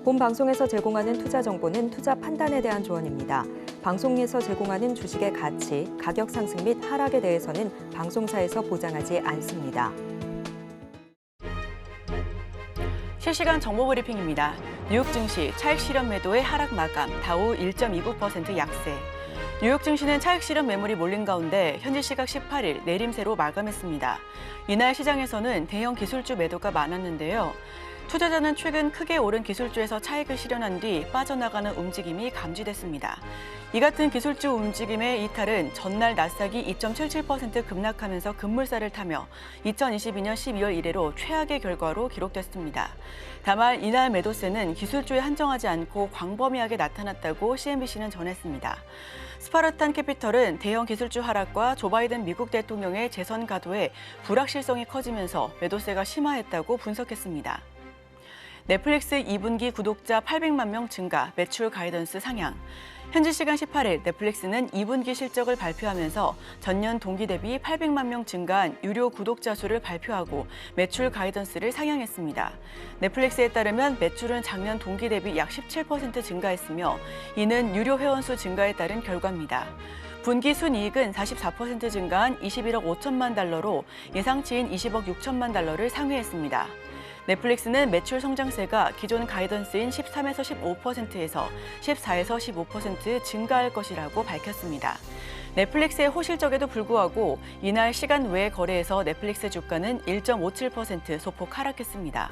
본 방송에서 제공하는 투자 정보는 투자 판단에 대한 조언입니다. 방송에서 제공하는 주식의 가치, 가격 상승 및 하락에 대해서는 방송사에서 보장하지 않습니다. 실시간 정보 브리핑입니다. 뉴욕 증시 차익 실현 매도의 하락 마감, 다우 1.29% 약세. 뉴욕 증시는 차익 실현 매물이 몰린 가운데 현지 시각 18일 내림세로 마감했습니다. 이날 시장에서는 대형 기술주 매도가 많았는데요. 투자자는 최근 크게 오른 기술주에서 차익을 실현한 뒤 빠져나가는 움직임이 감지됐습니다. 이 같은 기술주 움직임의 이탈은 전날 나스닥이 2.77% 급락하면서 급물살을 타며 2022년 12월 이래로 최악의 결과로 기록됐습니다. 다만 이날 매도세는 기술주에 한정하지 않고 광범위하게 나타났다고 CNBC는 전했습니다. 스파르탄 캐피털은 대형 기술주 하락과 조 바이든 미국 대통령의 재선 가도에 불확실성이 커지면서 매도세가 심화했다고 분석했습니다. 넷플릭스 2분기 구독자 800만 명 증가, 매출 가이던스 상향. 현지 시간 18일 넷플릭스는 2분기 실적을 발표하면서 전년 동기 대비 800만 명 증가한 유료 구독자 수를 발표하고 매출 가이던스를 상향했습니다. 넷플릭스에 따르면 매출은 작년 동기 대비 약 17% 증가했으며 이는 유료 회원수 증가에 따른 결과입니다. 분기 순이익은 44% 증가한 21억 5천만 달러로 예상치인 20억 6천만 달러를 상회했습니다. 넷플릭스는 매출 성장세가 기존 가이던스인 13에서 15%에서 14에서 15% 증가할 것이라고 밝혔습니다. 넷플릭스의 호실적에도 불구하고 이날 시간 외 거래에서 넷플릭스 주가는 1.57% 소폭 하락했습니다.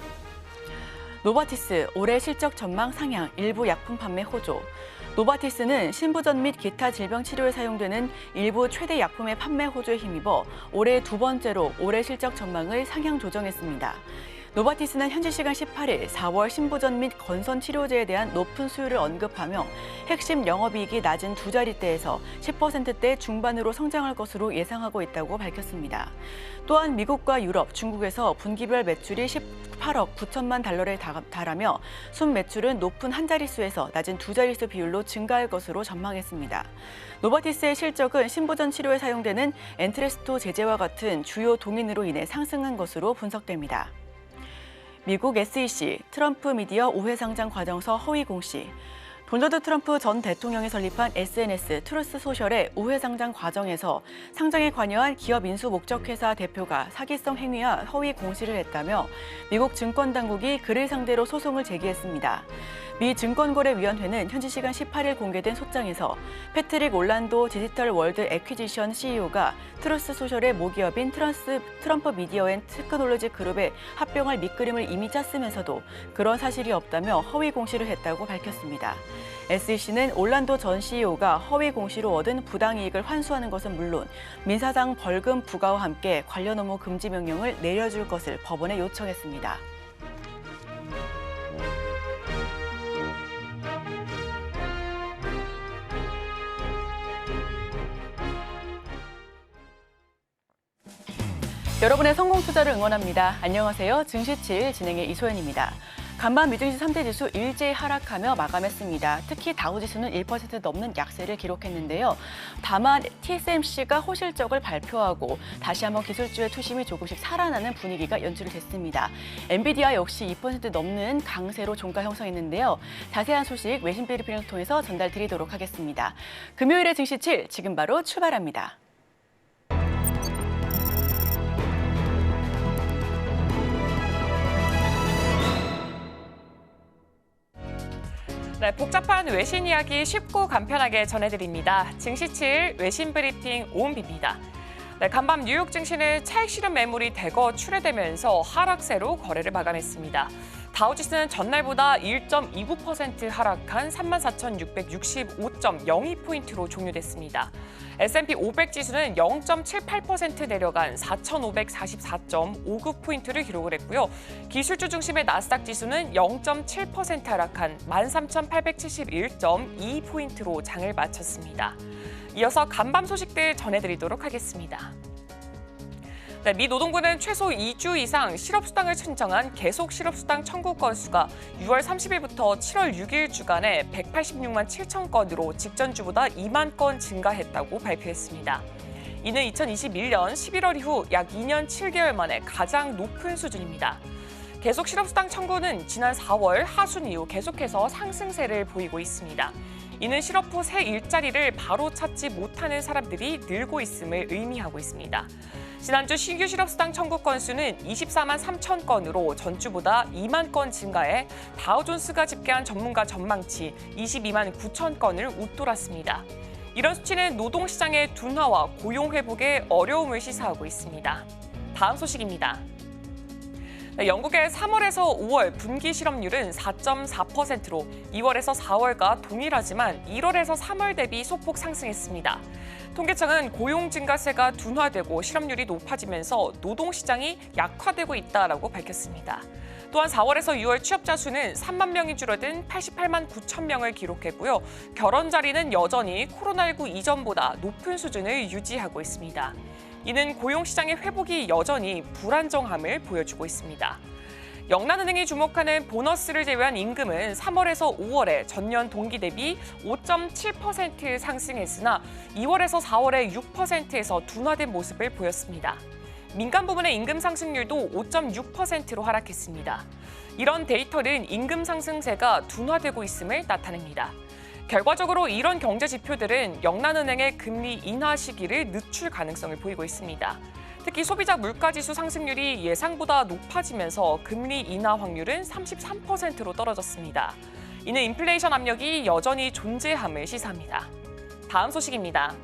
노바티스 올해 실적 전망 상향, 일부 약품 판매 호조. 노바티스는 신부전 및 기타 질병 치료에 사용되는 일부 최대 약품의 판매 호조에 힘입어 올해 두 번째로 올해 실적 전망을 상향 조정했습니다. 노바티스는 현지 시간 18일 4월 신부전 및 건선 치료제에 대한 높은 수요를 언급하며 핵심 영업이익이 낮은 두 자릿대에서 10%대 중반으로 성장할 것으로 예상하고 있다고 밝혔습니다. 또한 미국과 유럽, 중국에서 분기별 매출이 18억 9천만 달러에 달하며 순 매출은 높은 한 자릿수에서 낮은 두 자릿수 비율로 증가할 것으로 전망했습니다. 노바티스의 실적은 신부전 치료에 사용되는 엔트레스토 제제와 같은 주요 동인으로 인해 상승한 것으로 분석됩니다. 미국 SEC, 트럼프 미디어 5회 상장 과정서 허위 공시. 도널드 트럼프 전 대통령이 설립한 SNS 트루스 소셜의 5회 상장 과정에서 상장에 관여한 기업 인수 목적회사 대표가 사기성 행위와 허위 공시를 했다며 미국 증권당국이 그를 상대로 소송을 제기했습니다. 미 증권거래위원회는 현지 시간 18일 공개된 소장에서 패트릭 올란도 디지털 월드 애퀴지션 CEO가 트루스 소셜의 모기업인 트럼프 미디어 앤 테크놀로지 그룹에 합병할 밑그림을 이미 짰으면서도 그런 사실이 없다며 허위 공시를 했다고 밝혔습니다. SEC는 올란도 전 CEO가 허위 공시로 얻은 부당이익을 환수하는 것은 물론 민사상 벌금 부과와 함께 관련 업무 금지 명령을 내려줄 것을 법원에 요청했습니다. 여러분의 성공 투자를 응원합니다. 안녕하세요. 증시 7일 진행의 이소연입니다. 간밤 미증시 3대 지수 일제히 하락하며 마감했습니다. 특히 다우지수는 1% 넘는 약세를 기록했는데요. 다만 TSMC가 호실적을 발표하고 다시 한번 기술주의 투심이 조금씩 살아나는 분위기가 연출됐습니다. 엔비디아 역시 2% 넘는 강세로 종가 형성했는데요. 자세한 소식 외신 브리핑을 통해서 전달드리도록 하겠습니다. 금요일의 증시 7 지금 바로 출발합니다. 네, 복잡한 외신 이야기 쉽고 간편하게 전해드립니다. 증시 7일 외신 브리핑 오은비입니다. 네, 간밤 뉴욕 증시는 차익 실현 매물이 대거 출회되면서 하락세로 거래를 마감했습니다. 다우지수는 전날보다 1.29% 하락한 34,665.02포인트로 종료됐습니다. S&P 500 지수는 0.78% 내려간 4,544.59포인트를 기록을 했고요. 기술주 중심의 나스닥 지수는 0.7% 하락한 13,871.2포인트로 장을 마쳤습니다. 이어서 간밤 소식들 전해드리도록 하겠습니다. 네, 미 노동부는 최소 2주 이상 실업수당을 신청한 계속 실업수당 청구 건수가 6월 30일부터 7월 6일 주간에 186만 7천 건으로 직전 주보다 2만 건 증가했다고 발표했습니다. 이는 2021년 11월 이후 약 2년 7개월 만에 가장 높은 수준입니다. 계속 실업수당 청구는 지난 4월 하순 이후 계속해서 상승세를 보이고 있습니다. 이는 실업 후 새 일자리를 바로 찾지 못하는 사람들이 늘고 있음을 의미하고 있습니다. 지난주 신규 실업수당 청구 건수는 24만 3천 건으로 전주보다 2만 건 증가해 다우존스가 집계한 전문가 전망치 22만 9천 건을 웃돌았습니다. 이런 수치는 노동시장의 둔화와 고용 회복의 어려움을 시사하고 있습니다. 다음 소식입니다. 영국의 3월에서 5월 분기 실업률은 4.4%로 2월에서 4월과 동일하지만 1월에서 3월 대비 소폭 상승했습니다. 통계청은 고용 증가세가 둔화되고 실업률이 높아지면서 노동시장이 약화되고 있다라고 밝혔습니다. 또한 4월에서 6월 취업자 수는 3만 명이 줄어든 88만 9천 명을 기록했고요. 결혼 자리는 여전히 코로나19 이전보다 높은 수준을 유지하고 있습니다. 이는 고용시장의 회복이 여전히 불안정함을 보여주고 있습니다. 영란은행이 주목하는 보너스를 제외한 임금은 3월에서 5월에 전년 동기 대비 5.7% 상승했으나 2월에서 4월에 6%에서 둔화된 모습을 보였습니다. 민간 부문의 임금 상승률도 5.6%로 하락했습니다. 이런 데이터는 임금 상승세가 둔화되고 있음을 나타냅니다. 결과적으로 이런 경제 지표들은 영란은행의 금리 인하 시기를 늦출 가능성을 보이고 있습니다. 특히 소비자 물가지수 상승률이 예상보다 높아지면서 금리 인하 확률은 33%로 떨어졌습니다. 이는 인플레이션 압력이 여전히 존재함을 시사합니다. 다음 소식입니다.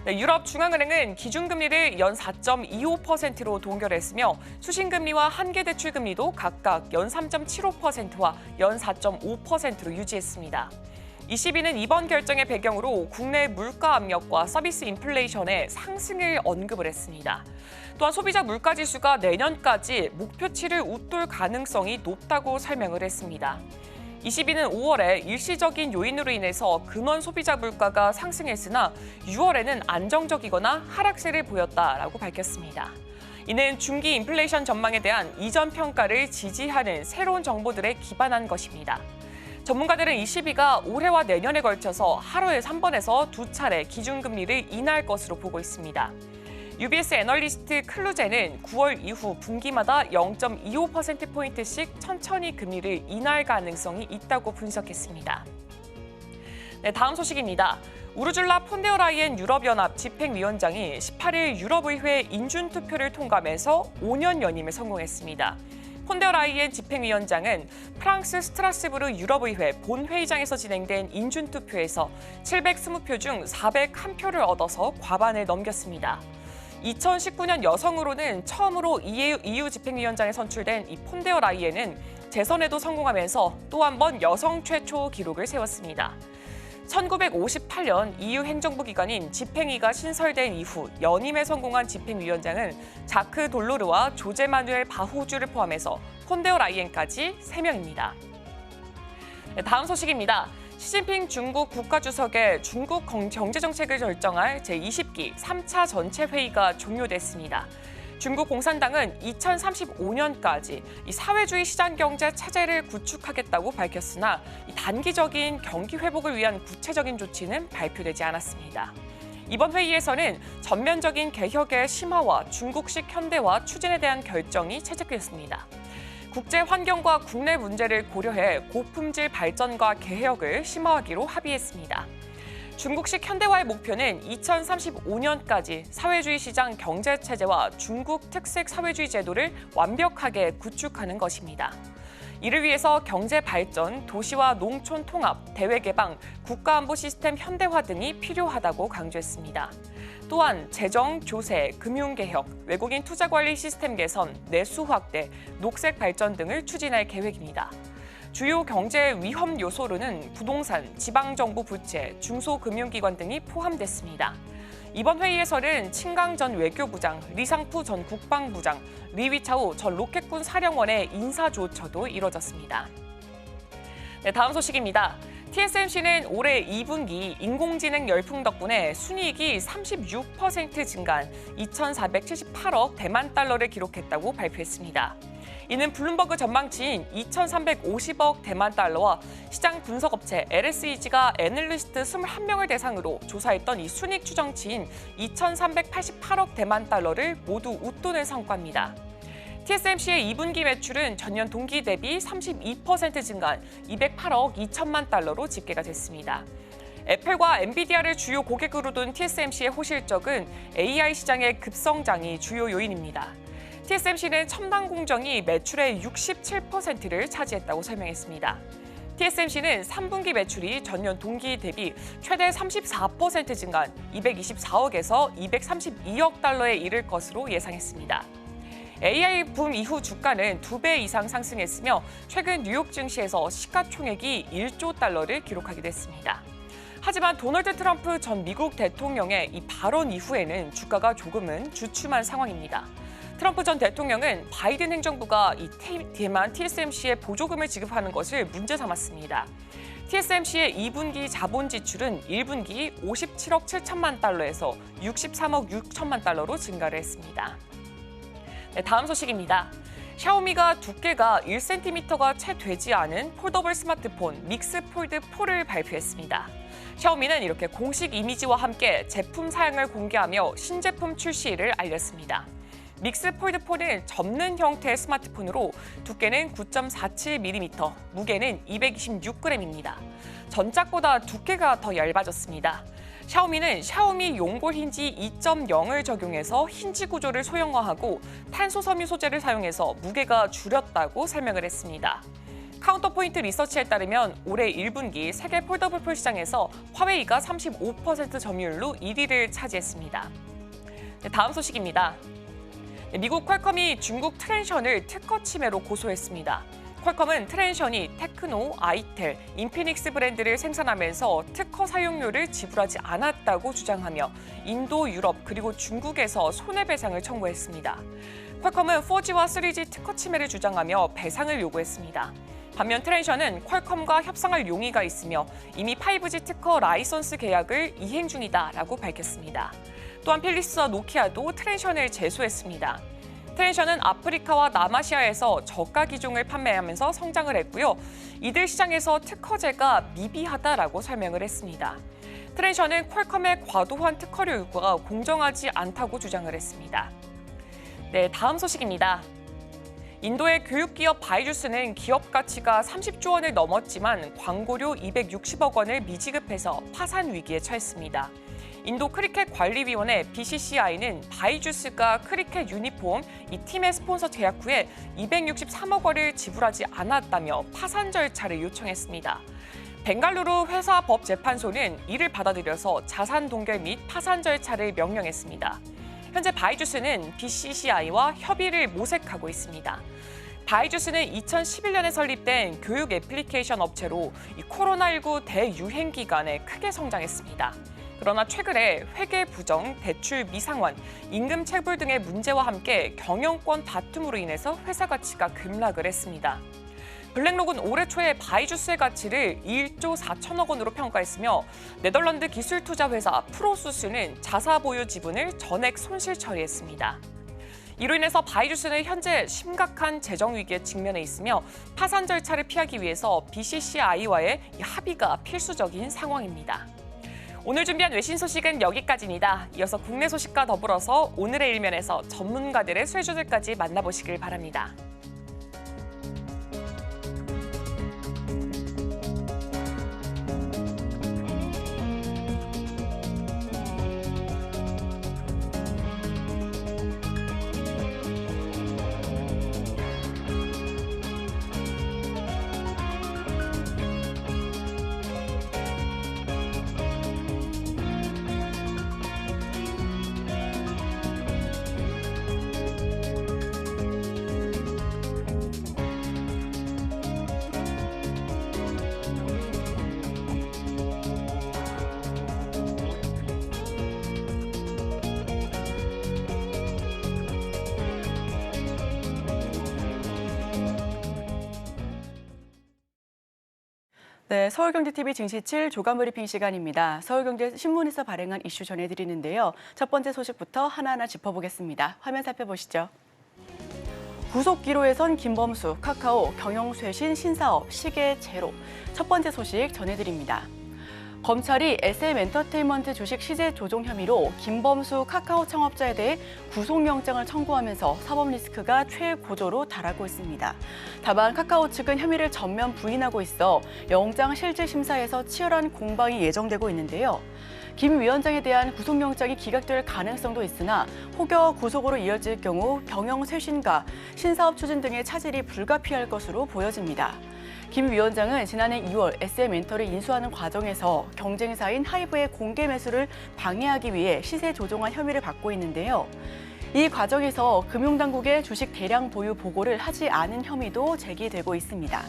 유럽 중앙은행은 기준금리를 연 4.25%로 동결했으며 수신금리와 한계대출금리도 각각 연 3.75%와 연 4.5%로 유지했습니다. ECB는 이번 결정의 배경으로 국내 물가 압력과 서비스 인플레이션의 상승을 언급을 했습니다. 또한 소비자 물가지수가 내년까지 목표치를 웃돌 가능성이 높다고 설명을 했습니다. ECB는 5월에 일시적인 요인으로 인해서 근원 소비자 물가가 상승했으나 6월에는 안정적이거나 하락세를 보였다라고 밝혔습니다. 이는 중기 인플레이션 전망에 대한 이전 평가를 지지하는 새로운 정보들에 기반한 것입니다. 전문가들은 ECB가 올해와 내년에 걸쳐서 하루에 3번에서 2차례 기준금리를 인하할 것으로 보고 있습니다. UBS 애널리스트 클루제는 9월 이후 분기마다 0.25%포인트씩 천천히 금리를 인하할 가능성이 있다고 분석했습니다. 네, 다음 소식입니다. 우르줄라 폰데어라이엔 유럽연합 집행위원장이 18일 유럽의회 인준투표를 통과하면서 5년 연임에 성공했습니다. 폰데어라이엔 집행위원장은 프랑스 스트라스부르 유럽의회 본회의장에서 진행된 인준투표에서 720표 중 401표를 얻어서 과반을 넘겼습니다. 2019년 여성으로는 처음으로 EU 집행위원장에 선출된 이 폰데어라이엔은 재선에도 성공하면서 또 한 번 여성 최초 기록을 세웠습니다. 1958년 EU 행정부 기관인 집행위가 신설된 이후 연임에 성공한 집행위원장은 자크 돌로르와 조제 마누엘 바호주를 포함해서 폰데어라이엔까지 3명입니다. 네, 다음 소식입니다. 시진핑 중국 국가주석의 중국 경제정책을 결정할 제20기 3차 전체 회의가 종료됐습니다. 중국 공산당은 2035년까지 사회주의 시장경제 체제를 구축하겠다고 밝혔으나 단기적인 경기 회복을 위한 구체적인 조치는 발표되지 않았습니다. 이번 회의에서는 전면적인 개혁의 심화와 중국식 현대화 추진에 대한 결정이 채택됐습니다. 국제 환경과 국내 문제를 고려해 고품질 발전과 개혁을 심화하기로 합의했습니다. 중국식 현대화의 목표는 2035년까지 사회주의 시장 경제체제와 중국 특색 사회주의 제도를 완벽하게 구축하는 것입니다. 이를 위해서 경제 발전, 도시와 농촌 통합, 대외 개방, 국가안보 시스템 현대화 등이 필요하다고 강조했습니다. 또한 재정, 조세, 금융개혁, 외국인 투자 관리 시스템 개선, 내수 확대, 녹색 발전 등을 추진할 계획입니다. 주요 경제 위험 요소로는 부동산, 지방정부 부채, 중소금융기관 등이 포함됐습니다. 이번 회의에서는 칭강 전 외교부장, 리상푸 전 국방부장, 리위차오 전 로켓군 사령원의 인사조처도 이뤄졌습니다. 네, 다음 소식입니다. TSMC는 올해 2분기 인공지능 열풍 덕분에 순이익이 36% 증가한 2,478억 대만 달러를 기록했다고 발표했습니다. 이는 블룸버그 전망치인 2,350억 대만 달러와 시장 분석업체 LSEG가 애널리스트 21명을 대상으로 조사했던 이 순이익 추정치인 2,388억 대만 달러를 모두 웃도는 성과입니다. TSMC의 2분기 매출은 전년 동기 대비 32% 증가한 208억 2천만 달러로 집계가 됐습니다. 애플과 엔비디아를 주요 고객으로 둔 TSMC의 호실적은 AI 시장의 급성장이 주요 요인입니다. TSMC는 첨단 공정이 매출의 67%를 차지했다고 설명했습니다. TSMC는 3분기 매출이 전년 동기 대비 최대 34% 증가한 224억에서 232억 달러에 이를 것으로 예상했습니다. AI 붐 이후 주가는 2배 이상 상승했으며 최근 뉴욕 증시에서 시가총액이 1조 달러를 기록하기도 했습니다. 하지만 도널드 트럼프 전 미국 대통령의 이 발언 이후에는 주가가 조금은 주춤한 상황입니다. 트럼프 전 대통령은 바이든 행정부가 이 대만 TSMC에 보조금을 지급하는 것을 문제 삼았습니다. TSMC의 2분기 자본 지출은 1분기 57억 7천만 달러에서 63억 6천만 달러로 증가를 했습니다. 네, 다음 소식입니다. 샤오미가 두께가 1cm가 채 되지 않은 폴더블 스마트폰 믹스 폴드 4를 발표했습니다. 샤오미는 이렇게 공식 이미지와 함께 제품 사양을 공개하며 신제품 출시를 알렸습니다. 믹스 폴드 4는 접는 형태의 스마트폰으로 두께는 9.47mm, 무게는 226g입니다. 전작보다 두께가 더 얇아졌습니다. 샤오미는 샤오미 용골 힌지 2.0을 적용해서 힌지 구조를 소형화하고 탄소 섬유 소재를 사용해서 무게가 줄였다고 설명을 했습니다. 카운터포인트 리서치에 따르면 올해 1분기 세계 폴더블 폰 시장에서 화웨이가 35% 점유율로 1위를 차지했습니다. 네, 다음 소식입니다. 미국 퀄컴이 중국 트랜션을 특허 침해로 고소했습니다. 퀄컴은 트랜션이 테크노, 아이텔, 인피닉스 브랜드를 생산하면서 특허 사용료를 지불하지 않았다고 주장하며 인도, 유럽 그리고 중국에서 손해배상을 청구했습니다. 퀄컴은 4G와 3G 특허 침해를 주장하며 배상을 요구했습니다. 반면 트랜션은 퀄컴과 협상할 용의가 있으며 이미 5G 특허 라이선스 계약을 이행 중이다라고 밝혔습니다. 또한 필립스와 노키아도 트랜션을 제소했습니다. 트랜션은 아프리카와 남아시아에서 저가 기종을 판매하면서 성장을 했고요. 이들 시장에서 특허제가 미비하다라고 설명을 했습니다. 트랜션은 퀄컴의 과도한 특허료 요구가 공정하지 않다고 주장을 했습니다. 네, 다음 소식입니다. 인도의 교육기업 바이주스는 기업 가치가 30조 원을 넘었지만 광고료 260억 원을 미지급해서 파산 위기에 처했습니다. 인도 크리켓 관리위원회 BCCI는 바이주스가 크리켓 유니폼 이 팀의 스폰서 계약 후에 263억 원을 지불하지 않았다며 파산 절차를 요청했습니다. 벵갈루루 회사법재판소는 이를 받아들여서 자산 동결 및 파산 절차를 명령했습니다. 현재 바이주스는 BCCI와 협의를 모색하고 있습니다. 바이주스는 2011년에 설립된 교육 애플리케이션 업체로 이 코로나19 대유행 기간에 크게 성장했습니다. 그러나 최근에 회계 부정, 대출 미상환, 임금 체불 등의 문제와 함께 경영권 다툼으로 인해서 회사 가치가 급락을 했습니다. 블랙록은 올해 초에 바이주스의 가치를 1조 4천억 원으로 평가했으며 네덜란드 기술 투자 회사 프로수스는 자사 보유 지분을 전액 손실 처리했습니다. 이로 인해서 바이주스는 현재 심각한 재정 위기에 직면해 있으며 파산 절차를 피하기 위해서 BCCI와의 합의가 필수적인 상황입니다. 오늘 준비한 외신 소식은 여기까지입니다. 이어서 국내 소식과 더불어서 오늘의 일면에서 전문가들의 쇄주들까지 만나보시길 바랍니다. 네, 서울경제TV 증시 7 조간 브리핑 시간입니다. 서울경제 신문에서 발행한 이슈 전해드리는데요. 첫 번째 소식부터 하나하나 짚어보겠습니다. 화면 살펴보시죠. 구속 기로에 선 김범수, 카카오 경영쇄신 신사업 시계 제로. 첫 번째 소식 전해드립니다. 검찰이 SM엔터테인먼트 주식 시세 조종 혐의로 김범수 카카오 창업자에 대해 구속영장을 청구하면서 사법 리스크가 최고조로 달하고 있습니다. 다만 카카오 측은 혐의를 전면 부인하고 있어 영장 실질 심사에서 치열한 공방이 예정되고 있는데요. 김 위원장에 대한 구속영장이 기각될 가능성도 있으나 혹여 구속으로 이어질 경우 경영 쇄신과 신사업 추진 등의 차질이 불가피할 것으로 보여집니다. 김 위원장은 지난해 2월 SM엔터를 인수하는 과정에서 경쟁사인 하이브의 공개 매수를 방해하기 위해 시세 조종한 혐의를 받고 있는데요. 이 과정에서 금융당국의 주식 대량 보유 보고를 하지 않은 혐의도 제기되고 있습니다.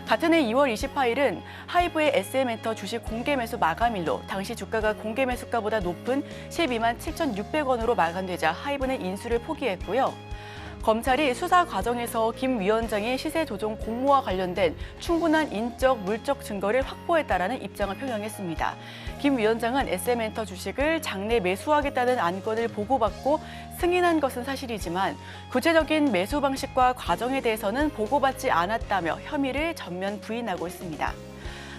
같은 해 2월 28일은 하이브의 SM엔터 주식 공개 매수 마감일로 당시 주가가 공개 매수가보다 높은 12만 7,600원으로 마감되자 하이브는 인수를 포기했고요. 검찰이 수사 과정에서 김 위원장이 시세 조종 공모와 관련된 충분한 인적, 물적 증거를 확보했다라는 입장을 표명했습니다. 김 위원장은 SM엔터 주식을 장내 매수하겠다는 안건을 보고받고 승인한 것은 사실이지만 구체적인 매수 방식과 과정에 대해서는 보고받지 않았다며 혐의를 전면 부인하고 있습니다.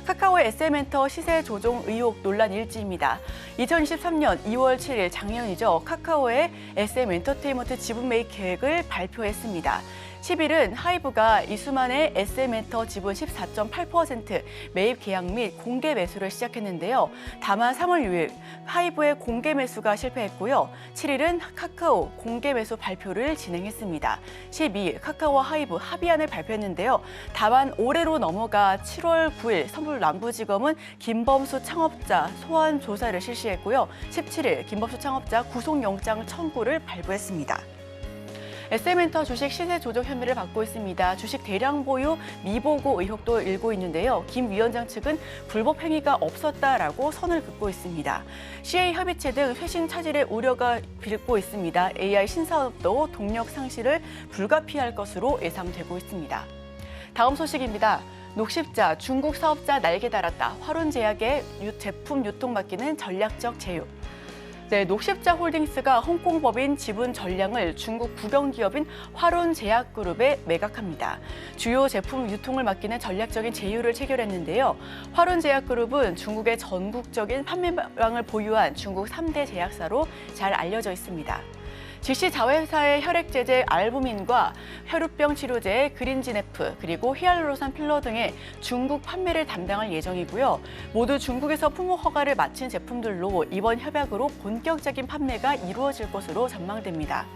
카카오의 SM엔터 시세 조종 의혹 논란 일지입니다. 2023년 2월 7일 작년이죠. 카카오의 SM엔터테인먼트 지분 매입 계획을 발표했습니다. 10일은 하이브가 이수만의 SM엔터 지분 14.8% 매입 계약 및 공개 매수를 시작했는데요. 다만 3월 6일 하이브의 공개 매수가 실패했고요. 7일은 카카오 공개 매수 발표를 진행했습니다. 12일 카카오와 하이브 합의안을 발표했는데요. 다만 올해로 넘어가 7월 9일 서울남부지검은 김범수 창업자 소환 조사를 실시했고요. 17일 김범수 창업자 구속영장 청구를 발부했습니다. SM엔터 주식 시세 조정 혐의를 받고 있습니다. 주식 대량 보유 미보고 의혹도 일고 있는데요. 김 위원장 측은 불법 행위가 없었다라고 선을 긋고 있습니다. CA 협의체 등 쇄신 차질의 우려가 빚고 있습니다. AI 신사업도 동력 상실을 불가피할 것으로 예상되고 있습니다. 다음 소식입니다. 녹십자 중국 사업자 날개 달았다. 화론제약의 제품 유통 맡기는 전략적 제휴. 녹십자 홀딩스가 홍콩 법인 지분 전량을 중국 국영기업인 화론제약그룹에 매각합니다. 주요 제품 유통을 맡기는 전략적인 제휴를 체결했는데요. 화론제약그룹은 중국의 전국적인 판매망을 보유한 중국 3대 제약사로 잘 알려져 있습니다. GC 자회사의 혈액제제 알부민과 혈우병 치료제 그린지네프 그리고 히알루로산 필러 등의 중국 판매를 담당할 예정이고요. 모두 중국에서 품목 허가를 마친 제품들로 이번 협약으로 본격적인 판매가 이루어질 것으로 전망됩니다.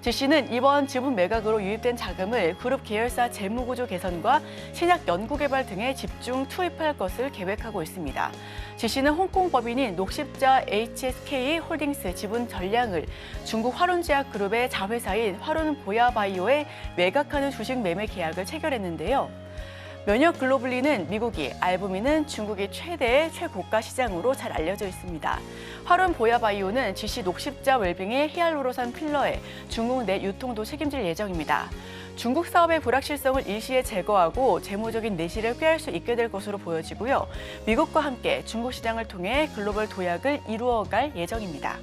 GC는 이번 지분 매각으로 유입된 자금을 그룹 계열사 재무구조 개선과 신약 연구개발 등에 집중 투입할 것을 계획하고 있습니다. GC는 홍콩 법인인 녹십자 HSK 홀딩스 지분 전량을 중국 화론제약그룹의 자회사인 화론보야바이오에 매각하는 주식 매매 계약을 체결했는데요. 면역 글로블린은 미국이, 알부민은 중국이 최대의 최고가 시장으로 잘 알려져 있습니다. 화론보야바이오는 GC 녹십자 웰빙의 히알루로산 필러의 중국 내 유통도 책임질 예정입니다. 중국 사업의 불확실성을 일시에 제거하고 재무적인 내실을 꾀할 수 있게 될 것으로 보여지고요. 미국과 함께 중국 시장을 통해 글로벌 도약을 이루어갈 예정입니다.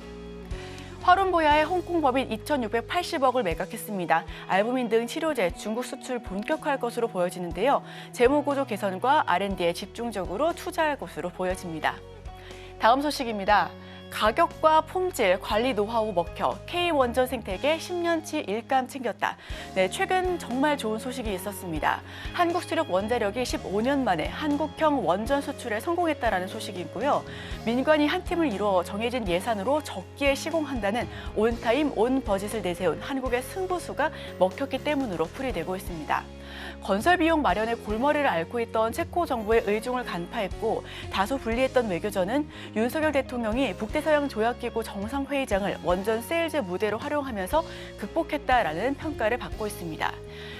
화론보야의 홍콩 법인 2,680억을 매각했습니다. 알부민 등 치료제 중국 수출 본격화할 것으로 보여지는데요. 재무구조 개선과 R&D에 집중적으로 투자할 것으로 보여집니다. 다음 소식입니다. 가격과 품질, 관리 노하우 먹혀 K원전 생태계 10년치 일감 챙겼다. 최근 정말 좋은 소식이 있었습니다. 한국수력 원자력이 15년 만에 한국형 원전 수출에 성공했다라는 소식이고요. 민관이 한 팀을 이루어 정해진 예산으로 적기에 시공한다는 온타임 온버짓을 내세운 한국의 승부수가 먹혔기 때문으로 풀이되고 있습니다. 건설 비용 마련에 골머리를 앓고 있던 체코 정부의 의중을 간파했고 다소 불리했던 외교전은 윤석열 대통령이 북대서양 조약기구 정상회의장을 원전 세일즈 무대로 활용하면서 극복했다라는 평가를 받고 있습니다.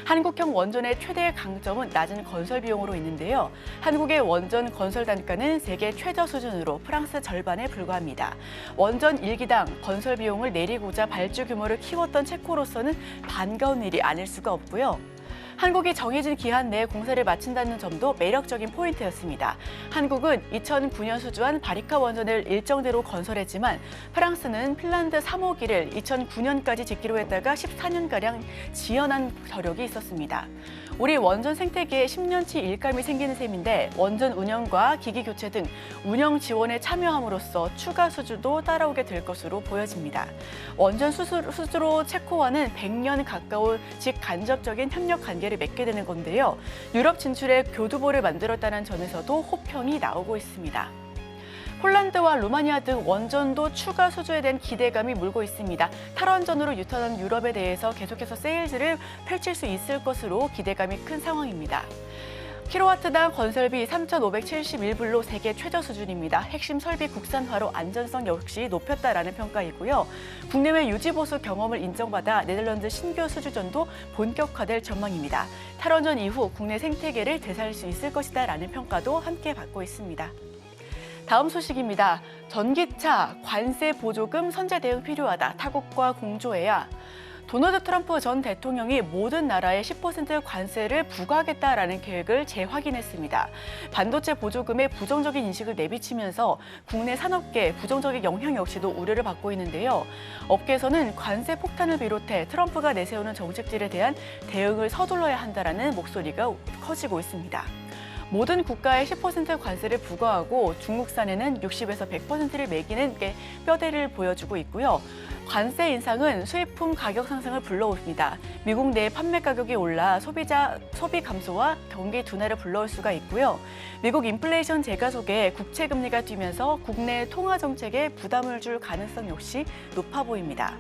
한국형 원전의 최대 강점은 낮은 건설 비용으로 있는데요. 한국의 원전 건설 단가는 세계 최저 수준으로 프랑스 절반에 불과합니다. 원전 1기당 건설 비용을 내리고자 발주 규모를 키웠던 체코로서는 반가운 일이 아닐 수가 없고요. 한국이 정해진 기한 내에 공사를 마친다는 점도 매력적인 포인트였습니다. 한국은 2009년 수주한 바리카 원전을 일정대로 건설했지만 프랑스는 핀란드 3호기를 2009년까지 짓기로 했다가 14년가량 지연한 저력이 있었습니다. 우리 원전 생태계에 10년치 일감이 생기는 셈인데 원전 운영과 기기 교체 등 운영 지원에 참여함으로써 추가 수주도 따라오게 될 것으로 보여집니다. 원전 수주로 체코와는 100년 가까운 직간접적인 협력 관계를 맺게 되는 건데요. 유럽 진출에 교두보를 만들었다는 점에서도 호평이 나오고 있습니다. 폴란드와 루마니아 등 원전도 추가 수주에 대한 기대감이 물고 있습니다. 탈원전으로 유턴한 유럽에 대해서 계속해서 세일즈를 펼칠 수 있을 것으로 기대감이 큰 상황입니다. 킬로와트당 건설비 3,571불로 세계 최저 수준입니다. 핵심 설비 국산화로 안전성 역시 높였다라는 평가이고요. 국내외 유지보수 경험을 인정받아 네덜란드 신규 수주전도 본격화될 전망입니다. 탈원전 이후 국내 생태계를 되살릴 수 있을 것이다라는 평가도 함께 받고 있습니다. 다음 소식입니다. 전기차 관세 보조금 선제 대응 필요하다. 타국과 공조해야. 도널드 트럼프 전 대통령이 모든 나라에 10% 관세를 부과하겠다라는 계획을 재확인했습니다. 반도체 보조금에 부정적인 인식을 내비치면서 국내 산업계에 부정적인 영향 역시도 우려를 받고 있는데요. 업계에서는 관세 폭탄을 비롯해 트럼프가 내세우는 정책들에 대한 대응을 서둘러야 한다라는 목소리가 커지고 있습니다. 모든 국가에 10% 관세를 부과하고 중국산에는 60에서 100%를 매기는 게 뼈대를 보여주고 있고요. 관세 인상은 수입품 가격 상승을 불러옵니다. 미국 내 판매 가격이 올라 소비 감소와 경기 둔화를 불러올 수가 있고요. 미국 인플레이션 제가 속에 국채 금리가 뛰면서 국내 통화 정책에 부담을 줄 가능성 역시 높아 보입니다.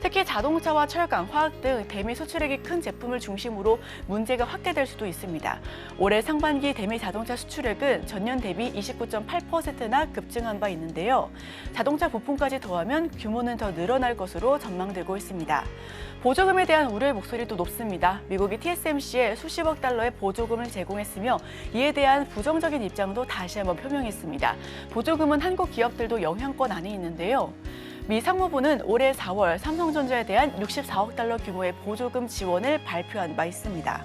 특히 자동차와 철강, 화학 등 대미 수출액이 큰 제품을 중심으로 문제가 확대될 수도 있습니다. 올해 상반기 대미 자동차 수출액은 전년 대비 29.8%나 급증한 바 있는데요. 자동차 부품까지 더하면 규모는 더 늘어날 것으로 전망되고 있습니다. 보조금에 대한 우려의 목소리도 높습니다. 미국이 TSMC에 수십억 달러의 보조금을 제공했으며 이에 대한 부정적인 입장도 다시 한번 표명했습니다. 보조금은 한국 기업들도 영향권 안에 있는데요. 미 상무부는 올해 4월 삼성전자에 대한 64억 달러 규모의 보조금 지원을 발표한 바 있습니다.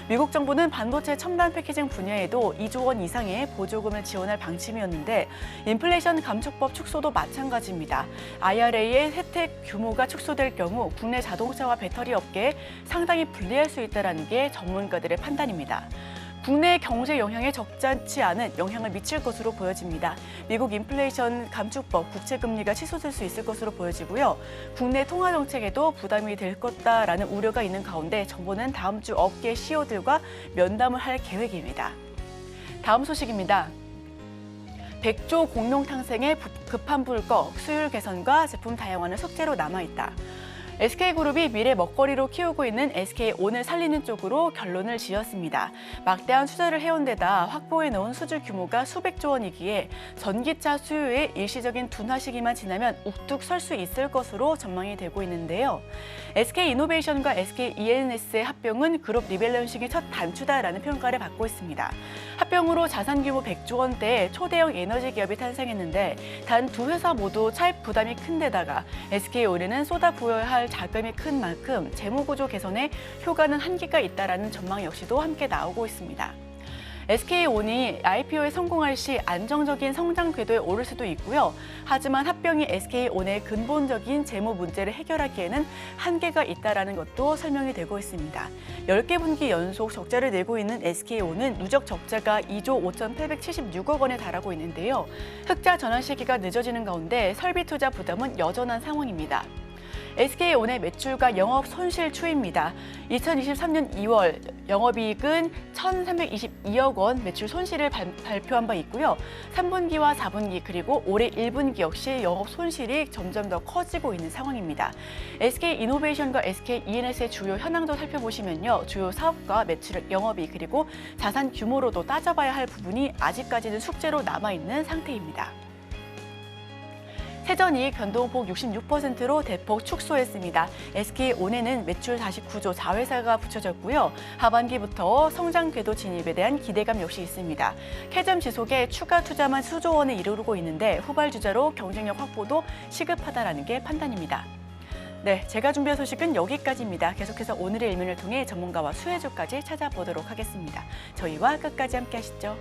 미국 정부는 반도체 첨단 패키징 분야에도 2조 원 이상의 보조금을 지원할 방침이었는데 인플레이션 감축법 축소도 마찬가지입니다. IRA의 혜택 규모가 축소될 경우 국내 자동차와 배터리 업계에 상당히 불리할 수 있다는 게 전문가들의 판단입니다. 국내 경제 영향에 적잖지 않은 영향을 미칠 것으로 보여집니다. 미국 인플레이션 감축법, 국채금리가 취소될 수 있을 것으로 보여지고요. 국내 통화 정책에도 부담이 될 거다라는 우려가 있는 가운데 정부는 다음 주 업계 CEO들과 면담을 할 계획입니다. 다음 소식입니다. 백조 공룡 탕생에 급한 불꺼 수율 개선과 제품 다양화는 숙제로 남아있다. SK그룹이 미래 먹거리로 키우고 있는 SK온을 살리는 쪽으로 결론을 지었습니다. 막대한 투자를 해온 데다 확보해놓은 수주 규모가 수백조 원이기에 전기차 수요의 일시적인 둔화 시기만 지나면 우뚝 설 수 있을 것으로 전망이 되고 있는데요. SK이노베이션과 SKENS의 합병은 그룹 리밸런싱의 첫 단추다라는 평가를 받고 있습니다. 합병으로 자산 규모 100조 원대의 초대형 에너지 기업이 탄생했는데 단 두 회사 모두 차입 부담이 큰 데다가 SK온에는 쏟아부어야 할 자금이 큰 만큼 재무구조 개선에 효과는 한계가 있다라는 전망 역시도 함께 나오고 있습니다. SK온이 IPO에 성공할 시 안정적인 성장 궤도에 오를 수도 있고요. 하지만 합병이 SK온의 근본적인 재무 문제를 해결하기에는 한계가 있다라는 것도 설명이 되고 있습니다. 10개 분기 연속 적자를 내고 있는 SK온은 누적 적자가 2조 5,876억 원에 달하고 있는데요. 흑자 전환 시기가 늦어지는 가운데 설비 투자 부담은 여전한 상황입니다. SK온의 매출과 영업 손실 추이입니다. 2023년 2월 영업이익은 1,322억 원 매출 손실을 발표한 바 있고요. 3분기와 4분기 그리고 올해 1분기 역시 영업 손실이 점점 더 커지고 있는 상황입니다. SK이노베이션과 SKENS의 주요 현황도 살펴보시면요. 주요 사업과 매출, 영업이익 그리고 자산 규모로도 따져봐야 할 부분이 아직까지는 숙제로 남아있는 상태입니다. 세전이익 변동폭 66%로 대폭 축소했습니다. SK온에는 매출 49조 4회사가 붙여졌고요. 하반기부터 성장 궤도 진입에 대한 기대감 역시 있습니다. 캐즘 지속에 추가 투자만 수조 원에 이르고 있는데 후발주자로 경쟁력 확보도 시급하다라는 게 판단입니다. 네, 제가 준비한 소식은 여기까지입니다. 계속해서 오늘의 일면을 통해 전문가와 수혜주까지 찾아보도록 하겠습니다. 저희와 끝까지 함께 하시죠.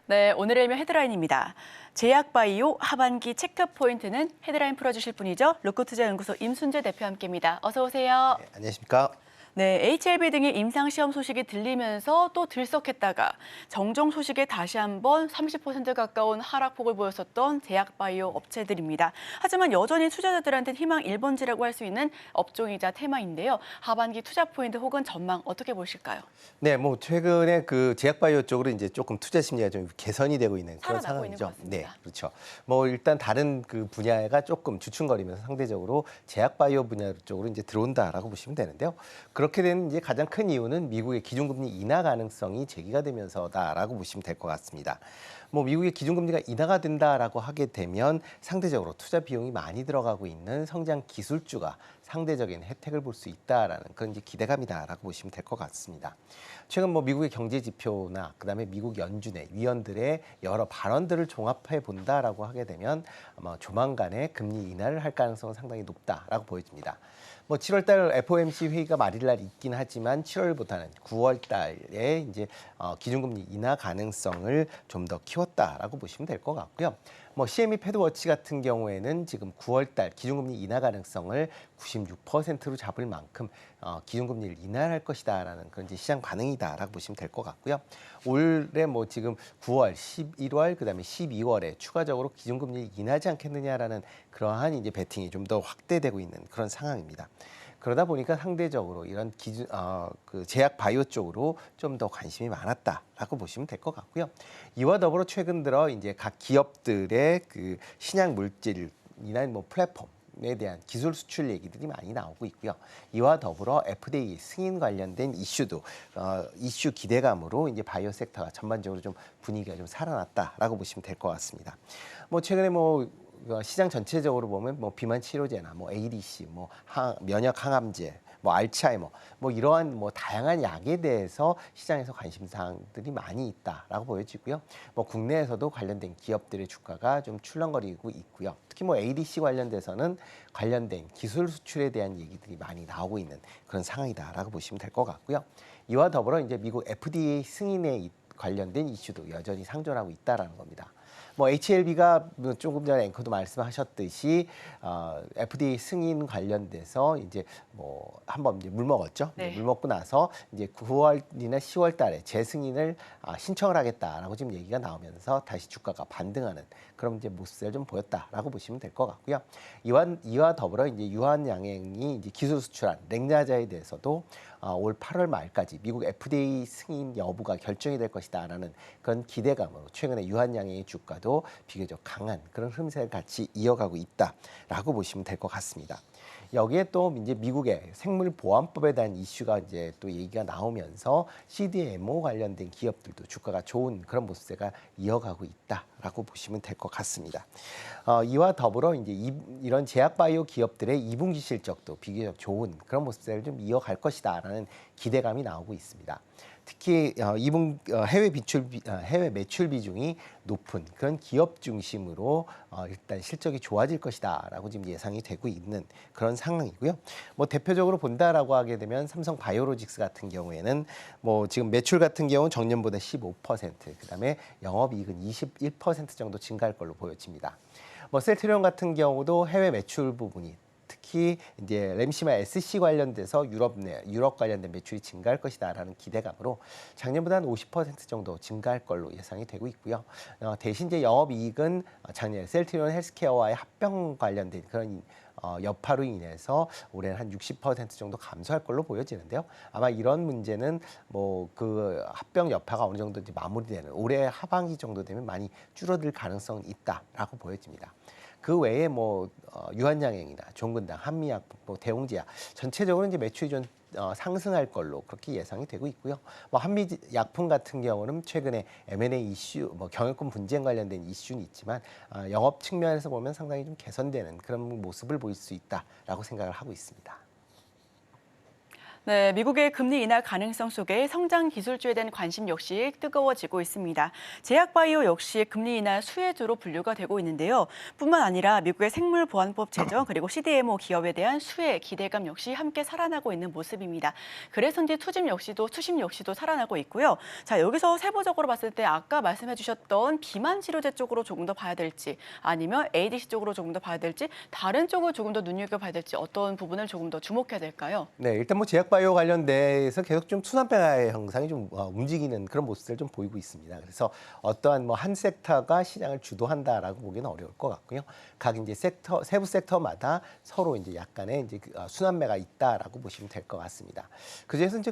네, 오늘의 일면 헤드라인입니다. 제약바이오 하반기 체크포인트는 헤드라인 풀어주실 분이죠. 로코투자연구소 임순재 대표 함께입니다. 어서 오세요. 네, 안녕하십니까. 네, HLB 등의 임상시험 소식이 들리면서 또 들썩했다가 정정 소식에 다시 한번 30% 가까운 하락폭을 보였었던 제약바이오 업체들입니다. 하지만 여전히 투자자들한테는 희망 1번지라고 할 수 있는 업종이자 테마인데요. 하반기 투자 포인트 혹은 전망 어떻게 보실까요? 네, 뭐 최근에 그 제약바이오 쪽으로 이제 조금 투자 심리가 좀 개선이 되고 있는 그런 살아나고 있는 것 상황이죠. 같습니다. 네, 그렇죠. 뭐 일단 다른 그 분야가 조금 주춤거리면서 상대적으로 제약바이오 분야 쪽으로 이제 들어온다라고 보시면 되는데요. 그렇게 된 이제 가장 큰 이유는 미국의 기준금리 인하 가능성이 제기가 되면서다라고 보시면 될 것 같습니다. 뭐 미국의 기준금리가 인하가 된다라고 하게 되면 상대적으로 투자 비용이 많이 들어가고 있는 성장 기술주가 상대적인 혜택을 볼 수 있다라는 그런 이제 기대감이다라고 보시면 될 것 같습니다. 최근 뭐 미국의 경제 지표나 그다음에 미국 연준의 위원들의 여러 발언들을 종합해 본다라고 하게 되면 아마 조만간에 금리 인하를 할 가능성은 상당히 높다라고 보여집니다. 뭐 7월달 FOMC 회의가 말일날 있긴 하지만 7월보다는 9월달에 이제 기준금리 인하 가능성을 좀 더 키웠다라고 보시면 될 것 같고요. 뭐 CME 패드워치 같은 경우에는 지금 9월달 기준금리 인하 가능성을 96%로 잡을 만큼 기준금리를 인하할 것이다라는 그런 이제 시장 반응이다라고 보시면 될 것 같고요. 올해 뭐 지금 9월, 11월, 그다음에 12월에 추가적으로 기준금리를 인하하지 않겠느냐라는 그러한 이제 베팅이 좀 더 확대되고 있는 그런 상황입니다. 그러다 보니까 상대적으로 이런 그 제약 바이오 쪽으로 좀 더 관심이 많았다라고 보시면 될 것 같고요. 이와 더불어 최근 들어 이제 각 기업들의 그 신약 물질이나 뭐 플랫폼에 대한 기술 수출 얘기들이 많이 나오고 있고요. 이와 더불어 FDA 승인 관련된 이슈도 이슈 기대감으로 이제 바이오 섹터가 전반적으로 좀 분위기가 좀 살아났다라고 보시면 될 것 같습니다. 뭐 최근에 뭐 시장 전체적으로 보면 뭐 비만 치료제나 뭐 ADC, 뭐 면역 항암제, 뭐 알츠하이머, 뭐 이러한 뭐 다양한 약에 대해서 시장에서 관심 사항들이 많이 있다라고 보여지고요. 뭐 국내에서도 관련된 기업들의 주가가 좀 출렁거리고 있고요. 특히 뭐 ADC 관련돼서는 관련된 기술 수출에 대한 얘기들이 많이 나오고 있는 그런 상황이다라고 보시면 될 것 같고요. 이와 더불어 이제 미국 FDA 승인에 관련된 이슈도 여전히 상존하고 있다라는 겁니다. 뭐 HLB가 조금 전에 앵커도 말씀하셨듯이 FDA 승인 관련돼서 이제 뭐 한번 이제 물 먹었죠. 네. 물 먹고 나서 이제 9월이나 10월 달에 재승인을 신청을 하겠다라고 지금 얘기가 나오면서 다시 주가가 반등하는 그런 이제 모습을 좀 보였다라고 보시면 될 것 같고요. 이와 더불어 이제 유한양행이 이제 기술 수출한 렉나자에 대해서도 올 8월 말까지 미국 FDA 승인 여부가 결정이 될 것이다라는 그런 기대감으로 최근에 유한양행의 주가도 비교적 강한 그런 흐름세를 같이 이어가고 있다라고 보시면 될 것 같습니다. 여기에 또 이제 미국의 생물보안법에 대한 이슈가 이제 또 얘기가 나오면서 CDMO 관련된 기업들도 주가가 좋은 그런 모습세가 이어가고 있다라고 보시면 될 것 같습니다. 이와 더불어 이제 이런 제약바이오 기업들의 2분기 실적도 비교적 좋은 그런 모습세를 좀 이어갈 것이다라는 기대감이 나오고 있습니다. 특히 해외 매출 비중이 높은 그런 기업 중심으로 일단 실적이 좋아질 것이다라고 지금 예상이 되고 있는 그런 상황이고요. 뭐 대표적으로 본다라고 하게 되면 삼성 바이오로직스 같은 경우에는 뭐 지금 매출 같은 경우는 전년보다 15%, 그다음에 영업이익은 21% 정도 증가할 걸로 보여집니다. 뭐 셀트리온 같은 경우도 해외 매출 부분이 특히 이제 램시마 SC 관련돼서 유럽 관련된 매출이 증가할 것이다라는 기대감으로 작년보다 한 50% 정도 증가할 걸로 예상이 되고 있고요. 대신 이제 영업이익은 작년에 셀트리온 헬스케어와의 합병 관련된 그런 여파로 인해서 올해는 한 60% 정도 감소할 걸로 보여지는데요. 아마 이런 문제는 뭐 그 합병 여파가 어느 정도 이제 마무리되는 올해 하반기 정도 되면 많이 줄어들 가능성은 있다라고 보여집니다. 그 외에 뭐 유한양행이나 종근당, 한미약품, 뭐 대웅제약 전체적으로 이제 매출이 좀 상승할 걸로 그렇게 예상이 되고 있고요. 뭐 한미약품 같은 경우는 최근에 M&A 이슈, 뭐 경영권 분쟁 관련된 이슈는 있지만 영업 측면에서 보면 상당히 좀 개선되는 그런 모습을 보일 수 있다라고 생각을 하고 있습니다. 네, 미국의 금리 인하 가능성 속에 성장 기술주에 대한 관심 역시 뜨거워지고 있습니다. 제약바이오 역시 금리 인하 수혜주로 분류가 되고 있는데요. 뿐만 아니라 미국의 생물보안법 제정 그리고 CDMO 기업에 대한 수혜 기대감 역시 함께 살아나고 있는 모습입니다. 그래서인지 투심 역시도 살아나고 있고요. 자, 여기서 세부적으로 봤을 때 아까 말씀해 주셨던 비만 치료제 쪽으로 조금 더 봐야 될지 아니면 ADC 쪽으로 조금 더 봐야 될지 다른 쪽을 조금 더 눈여겨봐야 될지 어떤 부분을 조금 더 주목해야 될까요? 네, 일단 뭐 제약바이오 관련돼서 계속 좀 순환배가의 형상이 좀 움직이는 그런 모습들을 좀 보이고 있습니다. 그래서 어떠한 뭐 한 섹터가 시장을 주도한다라고 보기는 어려울 것 같고요. 각 이제 세부 섹터마다 서로 이제 약간의 이제 순환매가 있다라고 보시면 될 것 같습니다. 그중에서 이제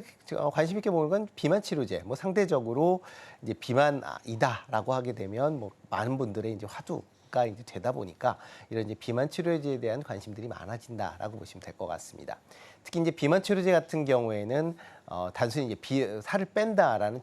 관심 있게 보는 건 비만 치료제. 뭐 상대적으로 이제 비만이다라고 하게 되면 뭐 많은 분들의 이제 화두가 이제 되다 보니까 이런 이제 비만 치료제에 대한 관심들이 많아진다라고 보시면 될 것 같습니다. 특히 이제 비만 치료제 같은 경우에는 단순히 이제 살을 뺀다라는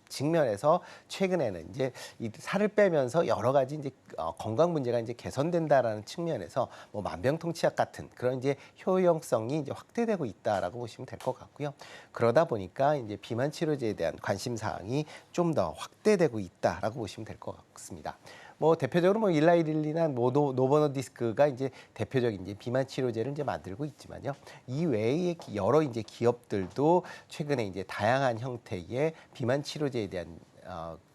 측면에서 최근에는 이제 이 살을 빼면서 여러 가지 이제 건강 문제가 이제 개선된다라는 측면에서 뭐 만병통치약 같은 그런 이제 효용성이 이제 확대되고 있다라고 보시면 될 것 같고요. 그러다 보니까 이제 비만 치료제에 대한 관심 사항이 좀 더 확대되고 있다라고 보시면 될 것 같습니다. 뭐 대표적으로 뭐 일라이릴리나 노보노디스크가 이제 대표적인 이제 비만 치료제를 이제 만들고 있지만요. 이 외에 여러 이제 기업들도 최근에 이제 다양한 형태의 비만 치료제에 대한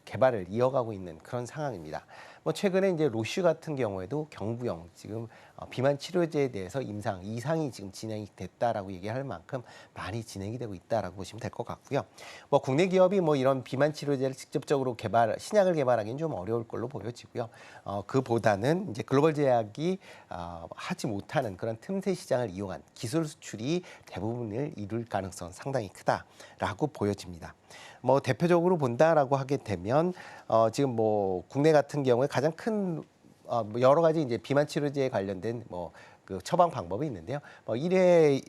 개발을 이어가고 있는 그런 상황입니다. 뭐 최근에 이제 로슈 같은 경우에도 경부형 지금 비만 치료제에 대해서 이상이 지금 진행이 됐다라고 얘기할 만큼 많이 진행이 되고 있다라고 보시면 될 것 같고요. 뭐 국내 기업이 뭐 이런 비만 치료제를 직접적으로 신약을 개발하기는 좀 어려울 걸로 보여지고요. 그보다는 이제 글로벌 제약이 하지 못하는 그런 틈새 시장을 이용한 기술 수출이 대부분을 이룰 가능성은 상당히 크다라고 보여집니다. 뭐 대표적으로 본다라고 하게 되면 지금 뭐 국내 같은 경우에 가장 큰 여러 가지 이제 비만 치료제에 관련된 뭐 그 처방 방법이 있는데요. 뭐 1회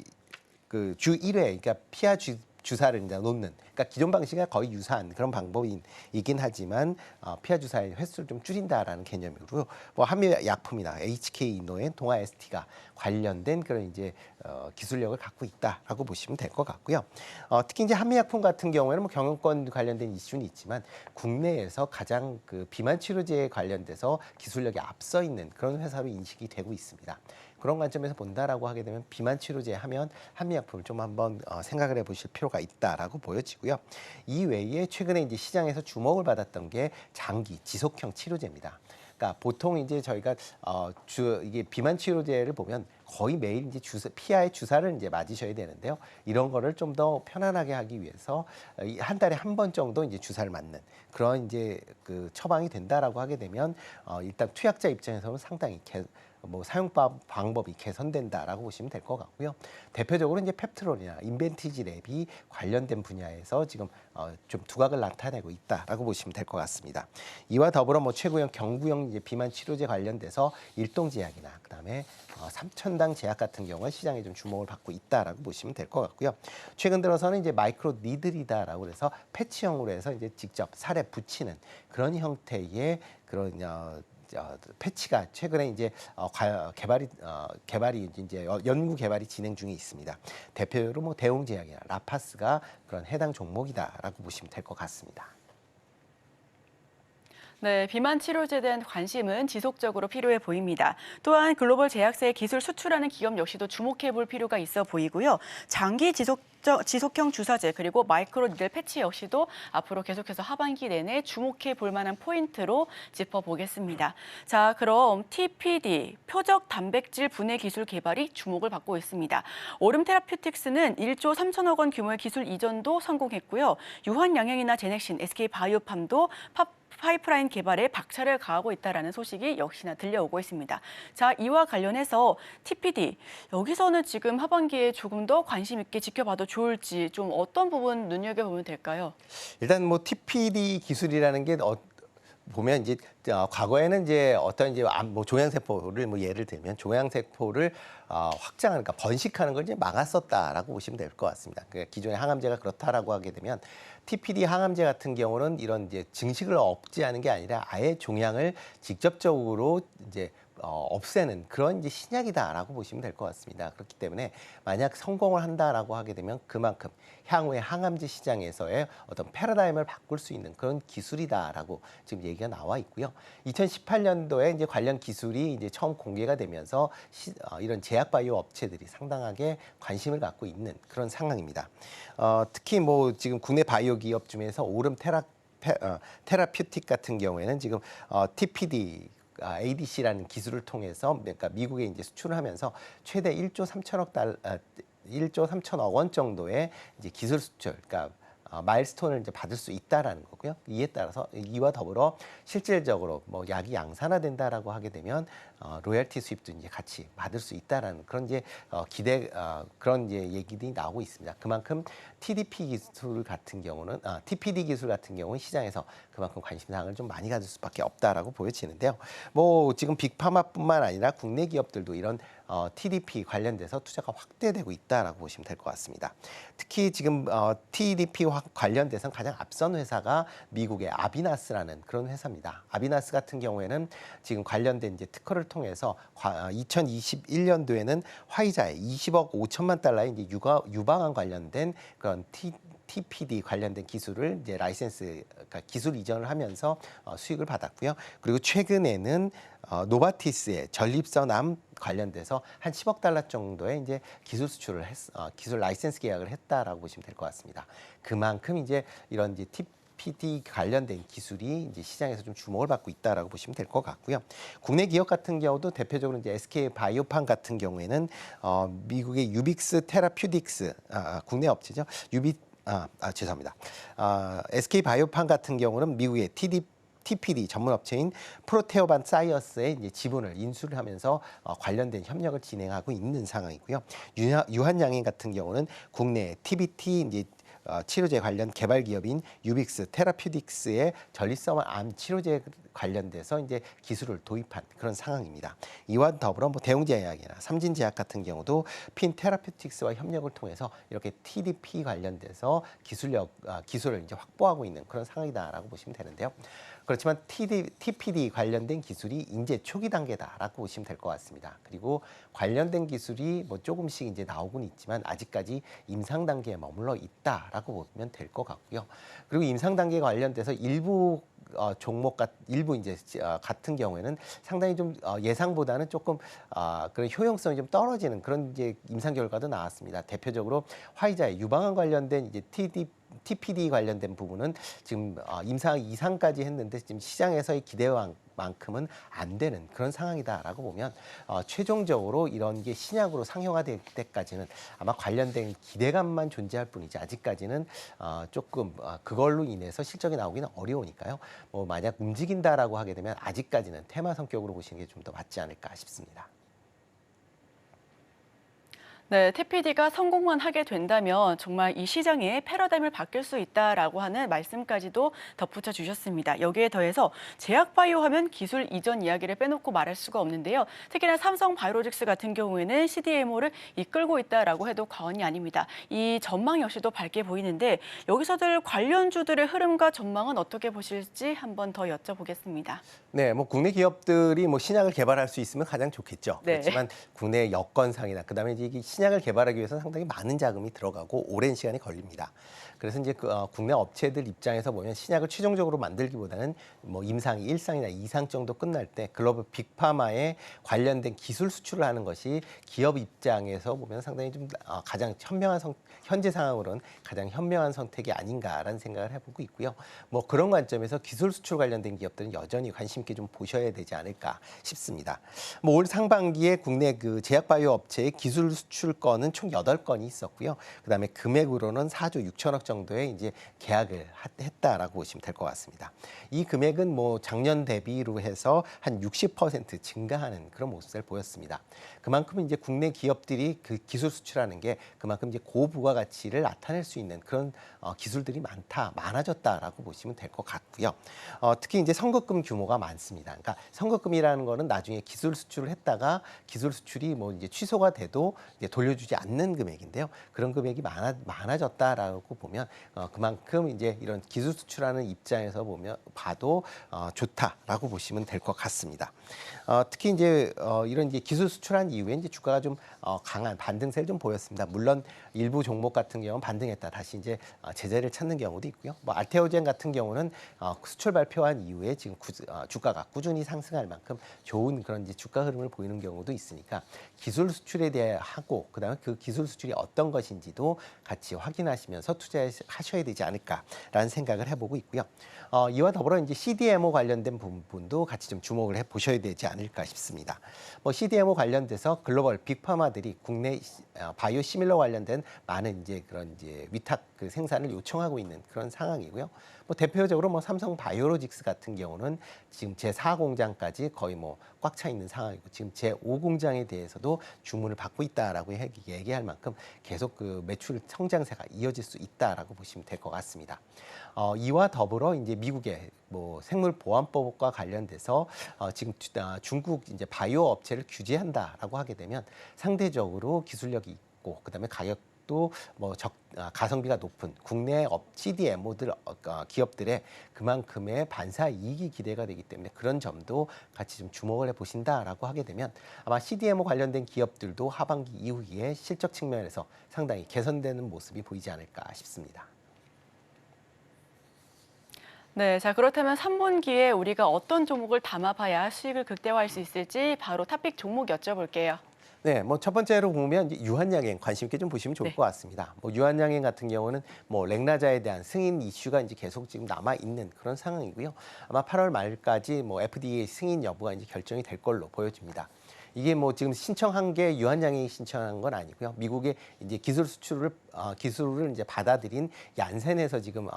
주 1회 그러니까 피하 주사를 이제 놓는 그러니까 기존 방식과 거의 유사한 그런 방법이긴 하지만 피하 주사의 횟수를 좀 줄인다라는 개념이고요. 뭐 한미 약품이나 HK 인노엔 동아 ST가 관련된 그런 이제 기술력을 갖고 있다라고 보시면 될 것 같고요. 특히 이제 한미 약품 같은 경우에는 뭐 경영권 관련된 이슈는 있지만 국내에서 가장 그 비만 치료제에 관련돼서 기술력이 앞서 있는 그런 회사로 인식이 되고 있습니다. 그런 관점에서 본다라고 하게 되면 비만 치료제 하면 한미약품을 좀 한번 생각을 해보실 필요가 있다라고 보여지고요. 이 외에 최근에 이제 시장에서 주목을 받았던 게 장기 지속형 치료제입니다. 그러니까 보통 이제 저희가 이게 비만 치료제를 보면 거의 매일 이제 피하의 주사를 이제 맞으셔야 되는데요. 이런 거를 좀 더 편안하게 하기 위해서 한 달에 한 번 정도 이제 주사를 맞는 그런 이제 그 처방이 된다라고 하게 되면 일단 투약자 입장에서는 상당히 뭐 사용 방법이 개선된다라고 보시면 될 것 같고요. 대표적으로 이제 펩트론이나 인벤티지랩이 관련된 분야에서 지금 좀 두각을 나타내고 있다라고 보시면 될 것 같습니다. 이와 더불어 뭐 최고형 경구형 이제 비만 치료제 관련돼서 일동제약이나 그다음에 삼천당 제약 같은 경우는 시장에 좀 주목을 받고 있다라고 보시면 될 것 같고요. 최근 들어서는 이제 마이크로 니들이다라고 해서 패치형으로 해서 이제 직접 살에 붙이는 그런 형태의 그런 패치가 최근에 이제 개발이 이제 연구 개발이 진행 중에 있습니다. 대표로 뭐 대웅제약이나 라파스가 그런 해당 종목이다라고 보시면 될 것 같습니다. 네, 비만 치료제에 대한 관심은 지속적으로 필요해 보입니다. 또한 글로벌 제약사에 기술 수출하는 기업 역시도 주목해 볼 필요가 있어 보이고요. 장기 지속형 주사제 그리고 마이크로 니들 패치 역시도 앞으로 계속해서 하반기 내내 주목해 볼 만한 포인트로 짚어보겠습니다. 자, 그럼 TPD, 표적 단백질 분해 기술 개발이 주목을 받고 있습니다. 오름 테라퓨틱스는 1조 3천억 원 규모의 기술 이전도 성공했고요. 유한양행이나 제넥신, SK바이오팜도 파이프라인 개발에 박차를 가하고 있다는 소식이 역시나 들려오고 있습니다. 자, 이와 관련해서 TPD, 여기서는 지금 하반기에 조금 더 관심 있게 지켜봐도 좋을지 좀 어떤 부분 눈여겨보면 될까요? 일단 뭐 TPD 기술이라는 게 보면 이제 과거에는 이제 어떤 이제 뭐 종양세포를 뭐 예를 들면 종양세포를 확장하는 그러니까 번식하는 걸 이제 막았었다라고 보시면 될 것 같습니다. 그러니까 기존의 항암제가 그렇다라고 하게 되면 TPD 항암제 같은 경우는 이런 이제 증식을 억제하는 게 아니라 아예 종양을 직접적으로 이제 없애는 그런 이제 신약이다라고 보시면 될 것 같습니다. 그렇기 때문에 만약 성공을 한다라고 하게 되면 그만큼 향후에 항암제 시장에서의 어떤 패러다임을 바꿀 수 있는 그런 기술이다라고 지금 얘기가 나와 있고요. 2018년도에 이제 관련 기술이 이제 처음 공개가 되면서 이런 제약바이오 업체들이 상당하게 관심을 갖고 있는 그런 상황입니다. 특히 뭐 지금 국내 바이오 기업 중에서 오름 테라퓨틱 같은 경우에는 지금 TPD ADC라는 기술을 통해서 그러니까 미국에 이제 수출을 하면서 최대 1조 3천억 원 정도의 이제 기술 수출, 그러니까 마일스톤을 이제 받을 수 있다라는 거고요. 이에 따라서 이와 더불어 실질적으로 뭐 약이 양산화된다라고 하게 되면 로열티 수입도 이제 같이 받을 수 있다라는 그런 이제 그런 이제 얘기들이 나오고 있습니다. 그만큼 TDP 기술 같은 경우는 TPD 기술 같은 경우는 시장에서 그만큼 관심사항을 좀 많이 가질 수밖에 없다라고 보여지는데요. 뭐 지금 빅파마뿐만 아니라 국내 기업들도 이런 TDP 관련돼서 투자가 확대되고 있다라고 보시면 될 것 같습니다. 특히 지금 TDP 관련돼서 가장 앞선 회사가 미국의 아비나스라는 그런 회사입니다. 아비나스 같은 경우에는 지금 관련된 이제 특허를 통해서 2021년도에는 화이자에 20억 5천만 달러의 이제 유방암 관련된 그런 TPD 관련된 기술을 이제 라이센스, 그러니까 기술 이전을 하면서 수익을 받았고요. 그리고 최근에는 노바티스의 전립선암 관련돼서 한 10억 달러 정도의 이제 기술 수출을 기술 라이센스 계약을 했다라고 보시면 될 것 같습니다. 그만큼 이제 이런 이제 TPD 관련된 기술이 이제 시장에서 좀 주목을 받고 있다라고 보시면 될 것 같고요. 국내 기업 같은 경우도 대표적으로 이제 SK 바이오팜 같은 경우에는 미국의 유빅스 테라퓨틱스 국내 업체죠. 죄송합니다. SK 바이오팜 같은 경우는 미국의 TPD 전문 업체인 프로테오반 사이언스의 이제 지분을 인수를 하면서 관련된 협력을 진행하고 있는 상황이고요. 유한양행 같은 경우는 국내 TBT 이제 치료제 관련 개발 기업인 유빅스 테라퓨틱스의 전립선암 치료제 관련돼서 이제 기술을 도입한 그런 상황입니다. 이와 더불어 뭐 대웅제약이나 삼진제약 같은 경우도 핀 테라퓨틱스와 협력을 통해서 이렇게 TDP 관련돼서 기술을 이제 확보하고 있는 그런 상황이다라고 보시면 되는데요. 그렇지만 TPD 관련된 기술이 이제 초기 단계다라고 보시면 될 것 같습니다. 그리고 관련된 기술이 뭐 조금씩 이제 나오고는 있지만 아직까지 임상 단계에 머물러 있다라고 보면 될 것 같고요. 그리고 임상 단계 관련돼서 일부 일부 이제 같은 경우에는 상당히 좀 예상보다는 조금 그런 효용성이 좀 떨어지는 그런 이제 임상 결과도 나왔습니다. 대표적으로 화이자의 유방암 관련된 이제 TPD 관련된 부분은 지금 임상 이상까지 했는데 지금 시장에서의 기대만큼은 안 되는 그런 상황이다라고 보면 최종적으로 이런 게 신약으로 상용화될 때까지는 아마 관련된 기대감만 존재할 뿐이지 아직까지는 조금 그걸로 인해서 실적이 나오기는 어려우니까요. 뭐 만약 움직인다라고 하게 되면 아직까지는 테마 성격으로 보시는 게 좀 더 맞지 않을까 싶습니다. 네, TPD가 성공만 하게 된다면 정말 이 시장의 패러다임을 바뀔 수 있다라고 하는 말씀까지도 덧붙여 주셨습니다. 여기에 더해서 제약바이오 하면 기술 이전 이야기를 빼놓고 말할 수가 없는데요. 특히나 삼성바이오로직스 같은 경우에는 CDMO를 이끌고 있다라고 해도 과언이 아닙니다. 이 전망 역시도 밝게 보이는데 여기서들 관련주들의 흐름과 전망은 어떻게 보실지 한번 더 여쭤보겠습니다. 네, 뭐 국내 기업들이 뭐 신약을 개발할 수 있으면 가장 좋겠죠. 네. 그렇지만 국내 여건상이나 그다음에 이제 이게 신약을 개발하기 위해서는 상당히 많은 자금이 들어가고 오랜 시간이 걸립니다. 그래서 이제 국내 업체들 입장에서 보면 신약을 최종적으로 만들기보다는 뭐 임상이 1상이나 2상 정도 끝날 때 글로벌 빅파마에 관련된 기술 수출을 하는 것이 기업 입장에서 보면 상당히 좀 가장 현재 상황으로는 가장 현명한 선택이 아닌가라는 생각을 해보고 있고요. 뭐 그런 관점에서 기술 수출 관련된 기업들은 여전히 관심 있게 좀 보셔야 되지 않을까 싶습니다. 뭐 올 상반기에 국내 그 제약바이오 업체의 기술 수출 건은 총 8건이 있었고요. 그다음에 금액으로는 4조 6천억 정도의 이제 계약을 했다라고 보시면 될 것 같습니다. 이 금액은 뭐 작년 대비로 해서 한 60% 증가하는 그런 모습을 보였습니다. 그만큼 이제 국내 기업들이 그 기술 수출하는 게 그만큼 이제 고부가가치를 나타낼 수 있는 그런 기술들이 많아졌다라고 보시면 될 것 같고요. 특히 이제 선급금 규모가 많습니다. 그러니까 선급금이라는 거는 나중에 기술 수출을 했다가 기술 수출이 뭐 이제 취소가 돼도 이제 돌려주지 않는 금액인데요. 그런 금액이 많아졌다라고 보면 그만큼 이제 이런 기술 수출하는 입장에서 봐도 좋다라고 보시면 될 것 같습니다. 특히 이제 이런 이제 기술 수출한 이후에 이제 주가가 좀 강한 반등세를 좀 보였습니다. 물론 일부 종목 같은 경우는 반등했다 다시 이제 제자리를 찾는 경우도 있고요. 뭐 알테오젠 같은 경우는 수출 발표한 이후에 지금 주가가 꾸준히 상승할 만큼 좋은 그런 이제 주가 흐름을 보이는 경우도 있으니까 기술 수출에 대해 하고 그다음에 그 기술 수출이 어떤 것인지도 같이 확인하시면서 투자하셔야 되지 않을까라는 생각을 해보고 있고요. 이와 더불어 이제 CDMO 관련된 부분도 같이 좀 주목을 해 보셔야 되지 않을까 싶습니다. 뭐 CDMO 관련돼서 글로벌 빅파마들이 국내 바이오 시밀러 관련된 많은 이제 그런 이제 위탁 그 생산을 요청하고 있는 그런 상황이고요. 뭐 대표적으로 뭐 삼성 바이오로직스 같은 경우는 지금 제4 공장까지 거의 뭐 꽉 차 있는 상황이고 지금 제5 공장에 대해서도 주문을 받고 있다라고 얘기할 만큼 계속 그 매출 성장세가 이어질 수 있다라고 보시면 될 것 같습니다. 이와 더불어 이제 미국의 뭐 생물보안법과 관련돼서 지금 중국 이제 바이오 업체를 규제한다라고 하게 되면 상대적으로 기술력이 있고 그다음에 가격도 뭐 가성비가 높은 국내 CDMO들 기업들의 그만큼의 반사 이익이 기대가 되기 때문에 그런 점도 같이 좀 주목을 해 보신다라고 하게 되면 아마 CDMO 관련된 기업들도 하반기 이후에 실적 측면에서 상당히 개선되는 모습이 보이지 않을까 싶습니다. 네, 자 그렇다면 3분기에 우리가 어떤 종목을 담아봐야 수익을 극대화할 수 있을지 바로 탑픽 종목 여쭤볼게요. 네, 뭐 첫 번째로 보면 이제 유한양행 관심 있게 좀 보시면 좋을 것 같습니다. 뭐 유한양행 같은 경우는 뭐 렉나자에 대한 승인 이슈가 이제 계속 지금 남아 있는 그런 상황이고요. 아마 8월 말까지 뭐 FDA 승인 여부가 이제 결정이 될 걸로 보여집니다. 이게 뭐 지금 신청한 게 유한양행이 신청한 건 아니고요. 미국의 이제 기술을 이제 받아들인 얀센에서 지금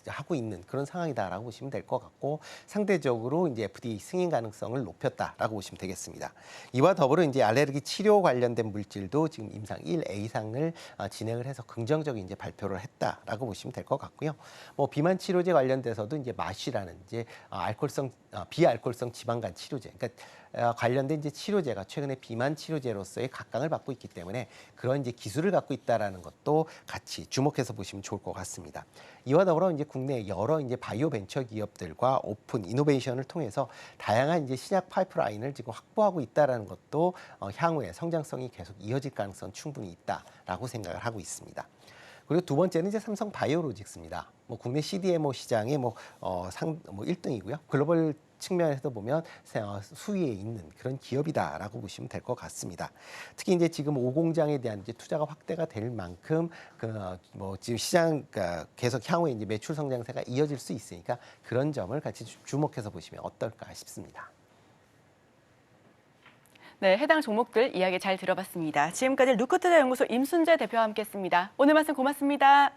하고 있는 그런 상황이다라고 보시면 될 것 같고 상대적으로 이제 FDA 승인 가능성을 높였다라고 보시면 되겠습니다. 이와 더불어 이제 알레르기 치료 관련된 물질도 지금 임상 1A상을 진행을 해서 긍정적인 이제 발표를 했다라고 보시면 될 것 같고요. 뭐 비만 치료제 관련돼서도 이제 마쉬라는 이제 비알코올성 지방간 치료제, 그러니까 관련된 이제 치료제가 최근에 비만 치료제로서의 각광을 받고 있기 때문에 그런 이제 기술을 갖고 있다라는 것도 같이 주목해서 보시면 좋을 것 같습니다. 이와 더불어 이제 국내 여러 이제 바이오 벤처 기업들과 오픈 이노베이션을 통해서 다양한 이제 신약 파이프라인을 지금 확보하고 있다라는 것도 향후에 성장성이 계속 이어질 가능성 충분히 있다라고 생각을 하고 있습니다. 그리고 두 번째는 이제 삼성 바이오로직스입니다. 뭐 국내 CDMO 시장의 1등이고요. 글로벌 측면에서 보면 수위에 있는 그런 기업이다라고 보시면 될 것 같습니다. 특히 이제 지금 5공장에 대한 이제 투자가 확대가 될 만큼 지금 시장 계속 향후에 이제 매출 성장세가 이어질 수 있으니까 그런 점을 같이 주목해서 보시면 어떨까 싶습니다. 네, 해당 종목들 이야기 잘 들어봤습니다. 지금까지 루크투자연구소 임순재 대표와 함께했습니다. 오늘 말씀 고맙습니다.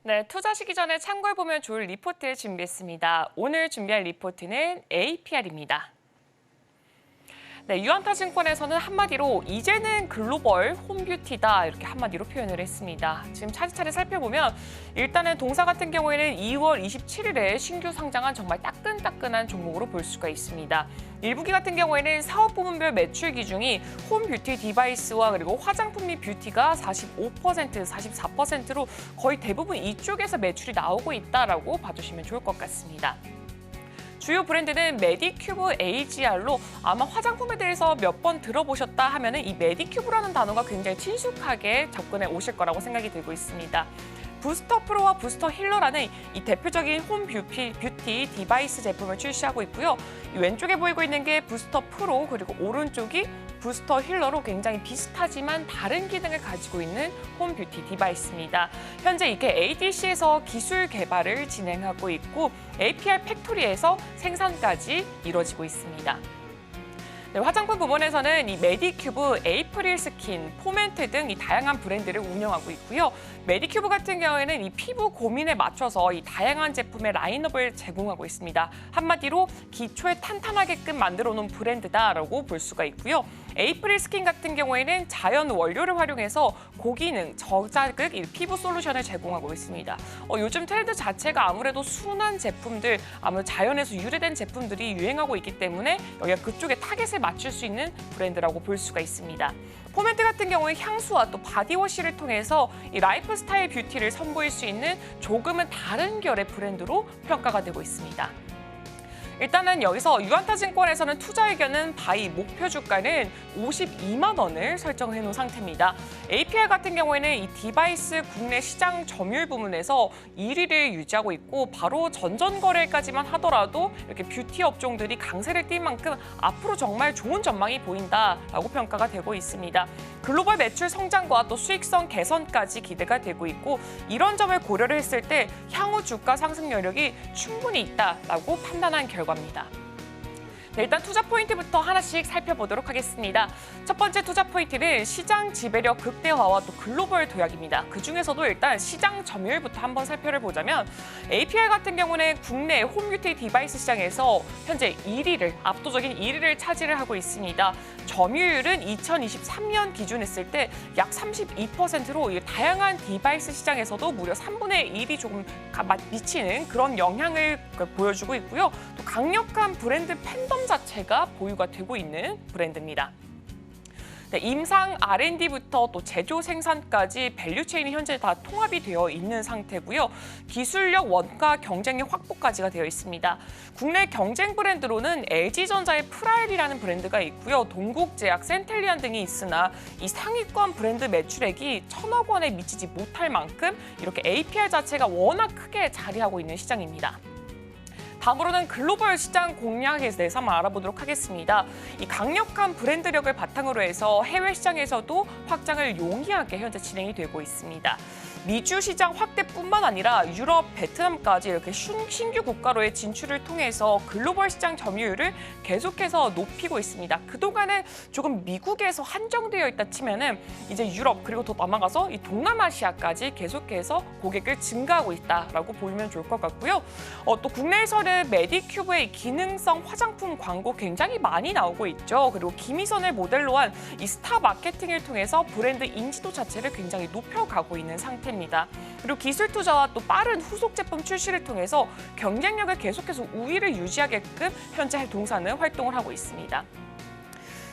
네, 투자하시기 전에 참고해보면 좋을 리포트 준비했습니다. 오늘 준비할 리포트는 APR입니다. 네, 유한타증권에서는 한마디로 이제는 글로벌 홈뷰티다 이렇게 한마디로 표현을 했습니다. 지금 차례차례 살펴보면 일단은 동사 같은 경우에는 2월 27일에 신규 상장한 정말 따끈따끈한 종목으로 볼 수가 있습니다. 일부기 같은 경우에는 사업 부문별 매출 기준이 홈뷰티 디바이스와 그리고 화장품 및 뷰티가 45%, 44%로 거의 대부분 이쪽에서 매출이 나오고 있다라고 봐주시면 좋을 것 같습니다. 주요 브랜드는 메디큐브 AGR로 아마 화장품에 대해서 몇 번 들어보셨다 하면은 이 메디큐브라는 단어가 굉장히 친숙하게 접근해 오실 거라고 생각이 들고 있습니다. 부스터 프로와 부스터 힐러라는 이 대표적인 홈 뷰티 디바이스 제품을 출시하고 있고요. 이 왼쪽에 보이고 있는 게 부스터 프로, 그리고 오른쪽이 부스터 힐러로 굉장히 비슷하지만 다른 기능을 가지고 있는 홈 뷰티 디바이스입니다. 현재 이게 ADC에서 기술 개발을 진행하고 있고 APR 팩토리에서 생산까지 이루어지고 있습니다. 네, 화장품 부문에서는 이 메디큐브, 에이프릴 스킨, 포멘트 등 이 다양한 브랜드를 운영하고 있고요. 메디큐브 같은 경우에는 이 피부 고민에 맞춰서 이 다양한 제품의 라인업을 제공하고 있습니다. 한마디로 기초에 탄탄하게끔 만들어 놓은 브랜드다라고 볼 수가 있고요. 에이프릴 스킨 같은 경우에는 자연 원료를 활용해서 고기능, 저자극 피부 솔루션을 제공하고 있습니다. 요즘 트렌드 자체가 아무래도 순한 제품들, 아무래도 자연에서 유래된 제품들이 유행하고 있기 때문에 여기가 그쪽에 타겟에 맞출 수 있는 브랜드라고 볼 수가 있습니다. 포멘트 같은 경우에 향수와 또 바디워시를 통해서 이 라이프 스타일 뷰티를 선보일 수 있는 조금은 다른 결의 브랜드로 평가가 되고 있습니다. 일단은 여기서 유안타증권에서는 투자 의견은 바이 목표 주가는 52만 원을 설정해 놓은 상태입니다. APR 같은 경우에는 이 디바이스 국내 시장 점유율 부문에서 1위를 유지하고 있고 바로 전전거래까지만 하더라도 이렇게 뷰티 업종들이 강세를 띈 만큼 앞으로 정말 좋은 전망이 보인다라고 평가가 되고 있습니다. 글로벌 매출 성장과 또 수익성 개선까지 기대가 되고 있고 이런 점을 고려를 했을 때 향후 주가 상승 여력이 충분히 있다라고 판단한 결과입니다. 네, 일단 투자 포인트부터 하나씩 살펴보도록 하겠습니다. 첫 번째 투자 포인트는 시장 지배력 극대화와 또 글로벌 도약입니다. 그중에서도 일단 시장 점유율부터 한번 살펴보자면 APR 같은 경우는 국내 홈뷰티 디바이스 시장에서 현재 압도적인 1위를 차지를 하고 있습니다. 점유율은 2023년 기준 했을 때 약 32%로 다양한 디바이스 시장에서도 무려 3분의 1이 조금 미치는 그런 영향을 보여주고 있고요. 또 강력한 브랜드 팬덤 자체가 보유가 되고 있는 브랜드입니다. 네, 임상 R&D부터 또 제조 생산까지 밸류체인이 현재 다 통합이 되어 있는 상태고요. 기술력, 원가, 경쟁력 확보까지가 되어 있습니다. 국내 경쟁 브랜드로는 LG전자의 프라일이라는 브랜드가 있고요. 동국제약, 센텔리안 등이 있으나 이 상위권 브랜드 매출액이 1,000억 원에 미치지 못할 만큼 이렇게 APR 자체가 워낙 크게 자리하고 있는 시장입니다. 다음으로는 글로벌 시장 공략에 대해서 한번 알아보도록 하겠습니다. 이 강력한 브랜드력을 바탕으로 해서 해외 시장에서도 확장을 용이하게 현재 진행이 되고 있습니다. 미주 시장 확대뿐만 아니라 유럽, 베트남까지 이렇게 신규 국가로의 진출을 통해서 글로벌 시장 점유율을 계속해서 높이고 있습니다. 그동안은 조금 미국에서 한정되어 있다 치면은 이제 유럽 그리고 더 남아가서 이 동남아시아까지 계속해서 고객을 증가하고 있다라고 보면 좋을 것 같고요. 또 국내에서는 메디큐브의 기능성 화장품 광고 굉장히 많이 나오고 있죠. 그리고 김희선을 모델로 한 이 스타 마케팅을 통해서 브랜드 인지도 자체를 굉장히 높여가고 있는 상태입니다. 그리고 기술 투자와 또 빠른 후속 제품 출시를 통해서 경쟁력을 계속해서 우위를 유지하게끔 현재 동사는 활동을 하고 있습니다.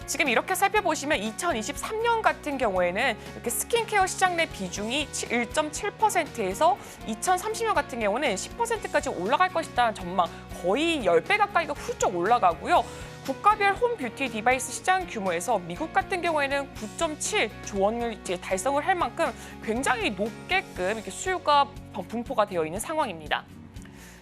지금 이렇게 살펴보시면 2023년 같은 경우에는 이렇게 스킨케어 시장 내 비중이 1.7%에서 2030년 같은 경우는 10%까지 올라갈 것이라는 전망 거의 10배 가까이가 훌쩍 올라가고요. 국가별 홈 뷰티 디바이스 시장 규모에서 미국 같은 경우에는 9.7조 원을 이제 달성을 할 만큼 굉장히 높게끔 이렇게 수요가 분포가 되어 있는 상황입니다.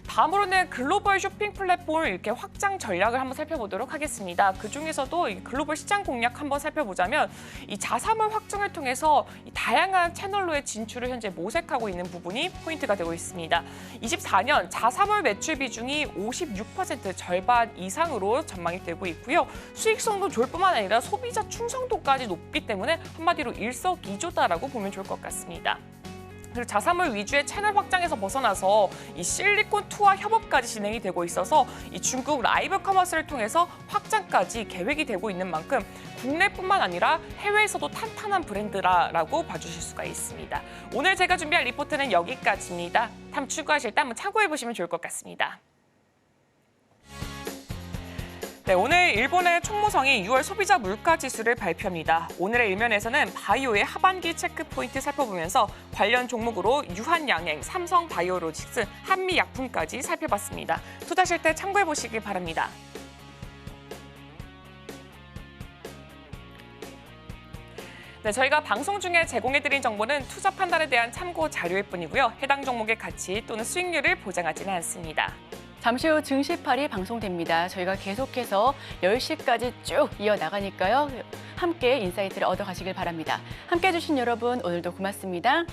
다음으로는 글로벌 쇼핑 플랫폼 이렇게 확장 전략을 한번 살펴보도록 하겠습니다. 그중에서도 이 글로벌 시장 공략 한번 살펴보자면 이 자사몰 확장을 통해서 이 다양한 채널로의 진출을 현재 모색하고 있는 부분이 포인트가 되고 있습니다. 24년 자사몰 매출 비중이 56% 절반 이상으로 전망이 되고 있고요. 수익성도 좋을 뿐만 아니라 소비자 충성도까지 높기 때문에 한마디로 일석이조다라고 보면 좋을 것 같습니다. 그리고 자사몰 위주의 채널 확장에서 벗어나서 이 실리콘2와 협업까지 진행이 되고 있어서 이 중국 라이브 커머스를 통해서 확장까지 계획이 되고 있는 만큼 국내뿐만 아니라 해외에서도 탄탄한 브랜드라고 봐주실 수가 있습니다. 오늘 제가 준비한 리포트는 여기까지입니다. 다음 추가하실 때 한번 참고해보시면 좋을 것 같습니다. 네, 오늘 일본의 총무성이 6월 소비자 물가 지수를 발표합니다. 오늘의 일면에서는 바이오의 하반기 체크 포인트 살펴보면서 관련 종목으로 유한양행, 삼성바이오로직스, 한미약품까지 살펴봤습니다. 투자하실 때 참고해보시기 바랍니다. 네, 저희가 방송 중에 제공해드린 정보는 투자 판단에 대한 참고 자료일 뿐이고요. 해당 종목의 가치 또는 수익률을 보장하지는 않습니다. 잠시 후 증시팔이 방송됩니다. 저희가 계속해서 10시까지 쭉 이어나가니까요. 함께 인사이트를 얻어가시길 바랍니다. 함께해 주신 여러분 오늘도 고맙습니다.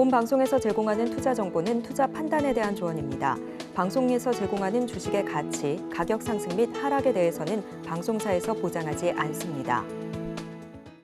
본 방송에서 제공하는 투자 정보는 투자 판단에 대한 조언입니다. 방송에서 제공하는 주식의 가치, 가격 상승 및 하락에 대해서는 방송사에서 보장하지 않습니다.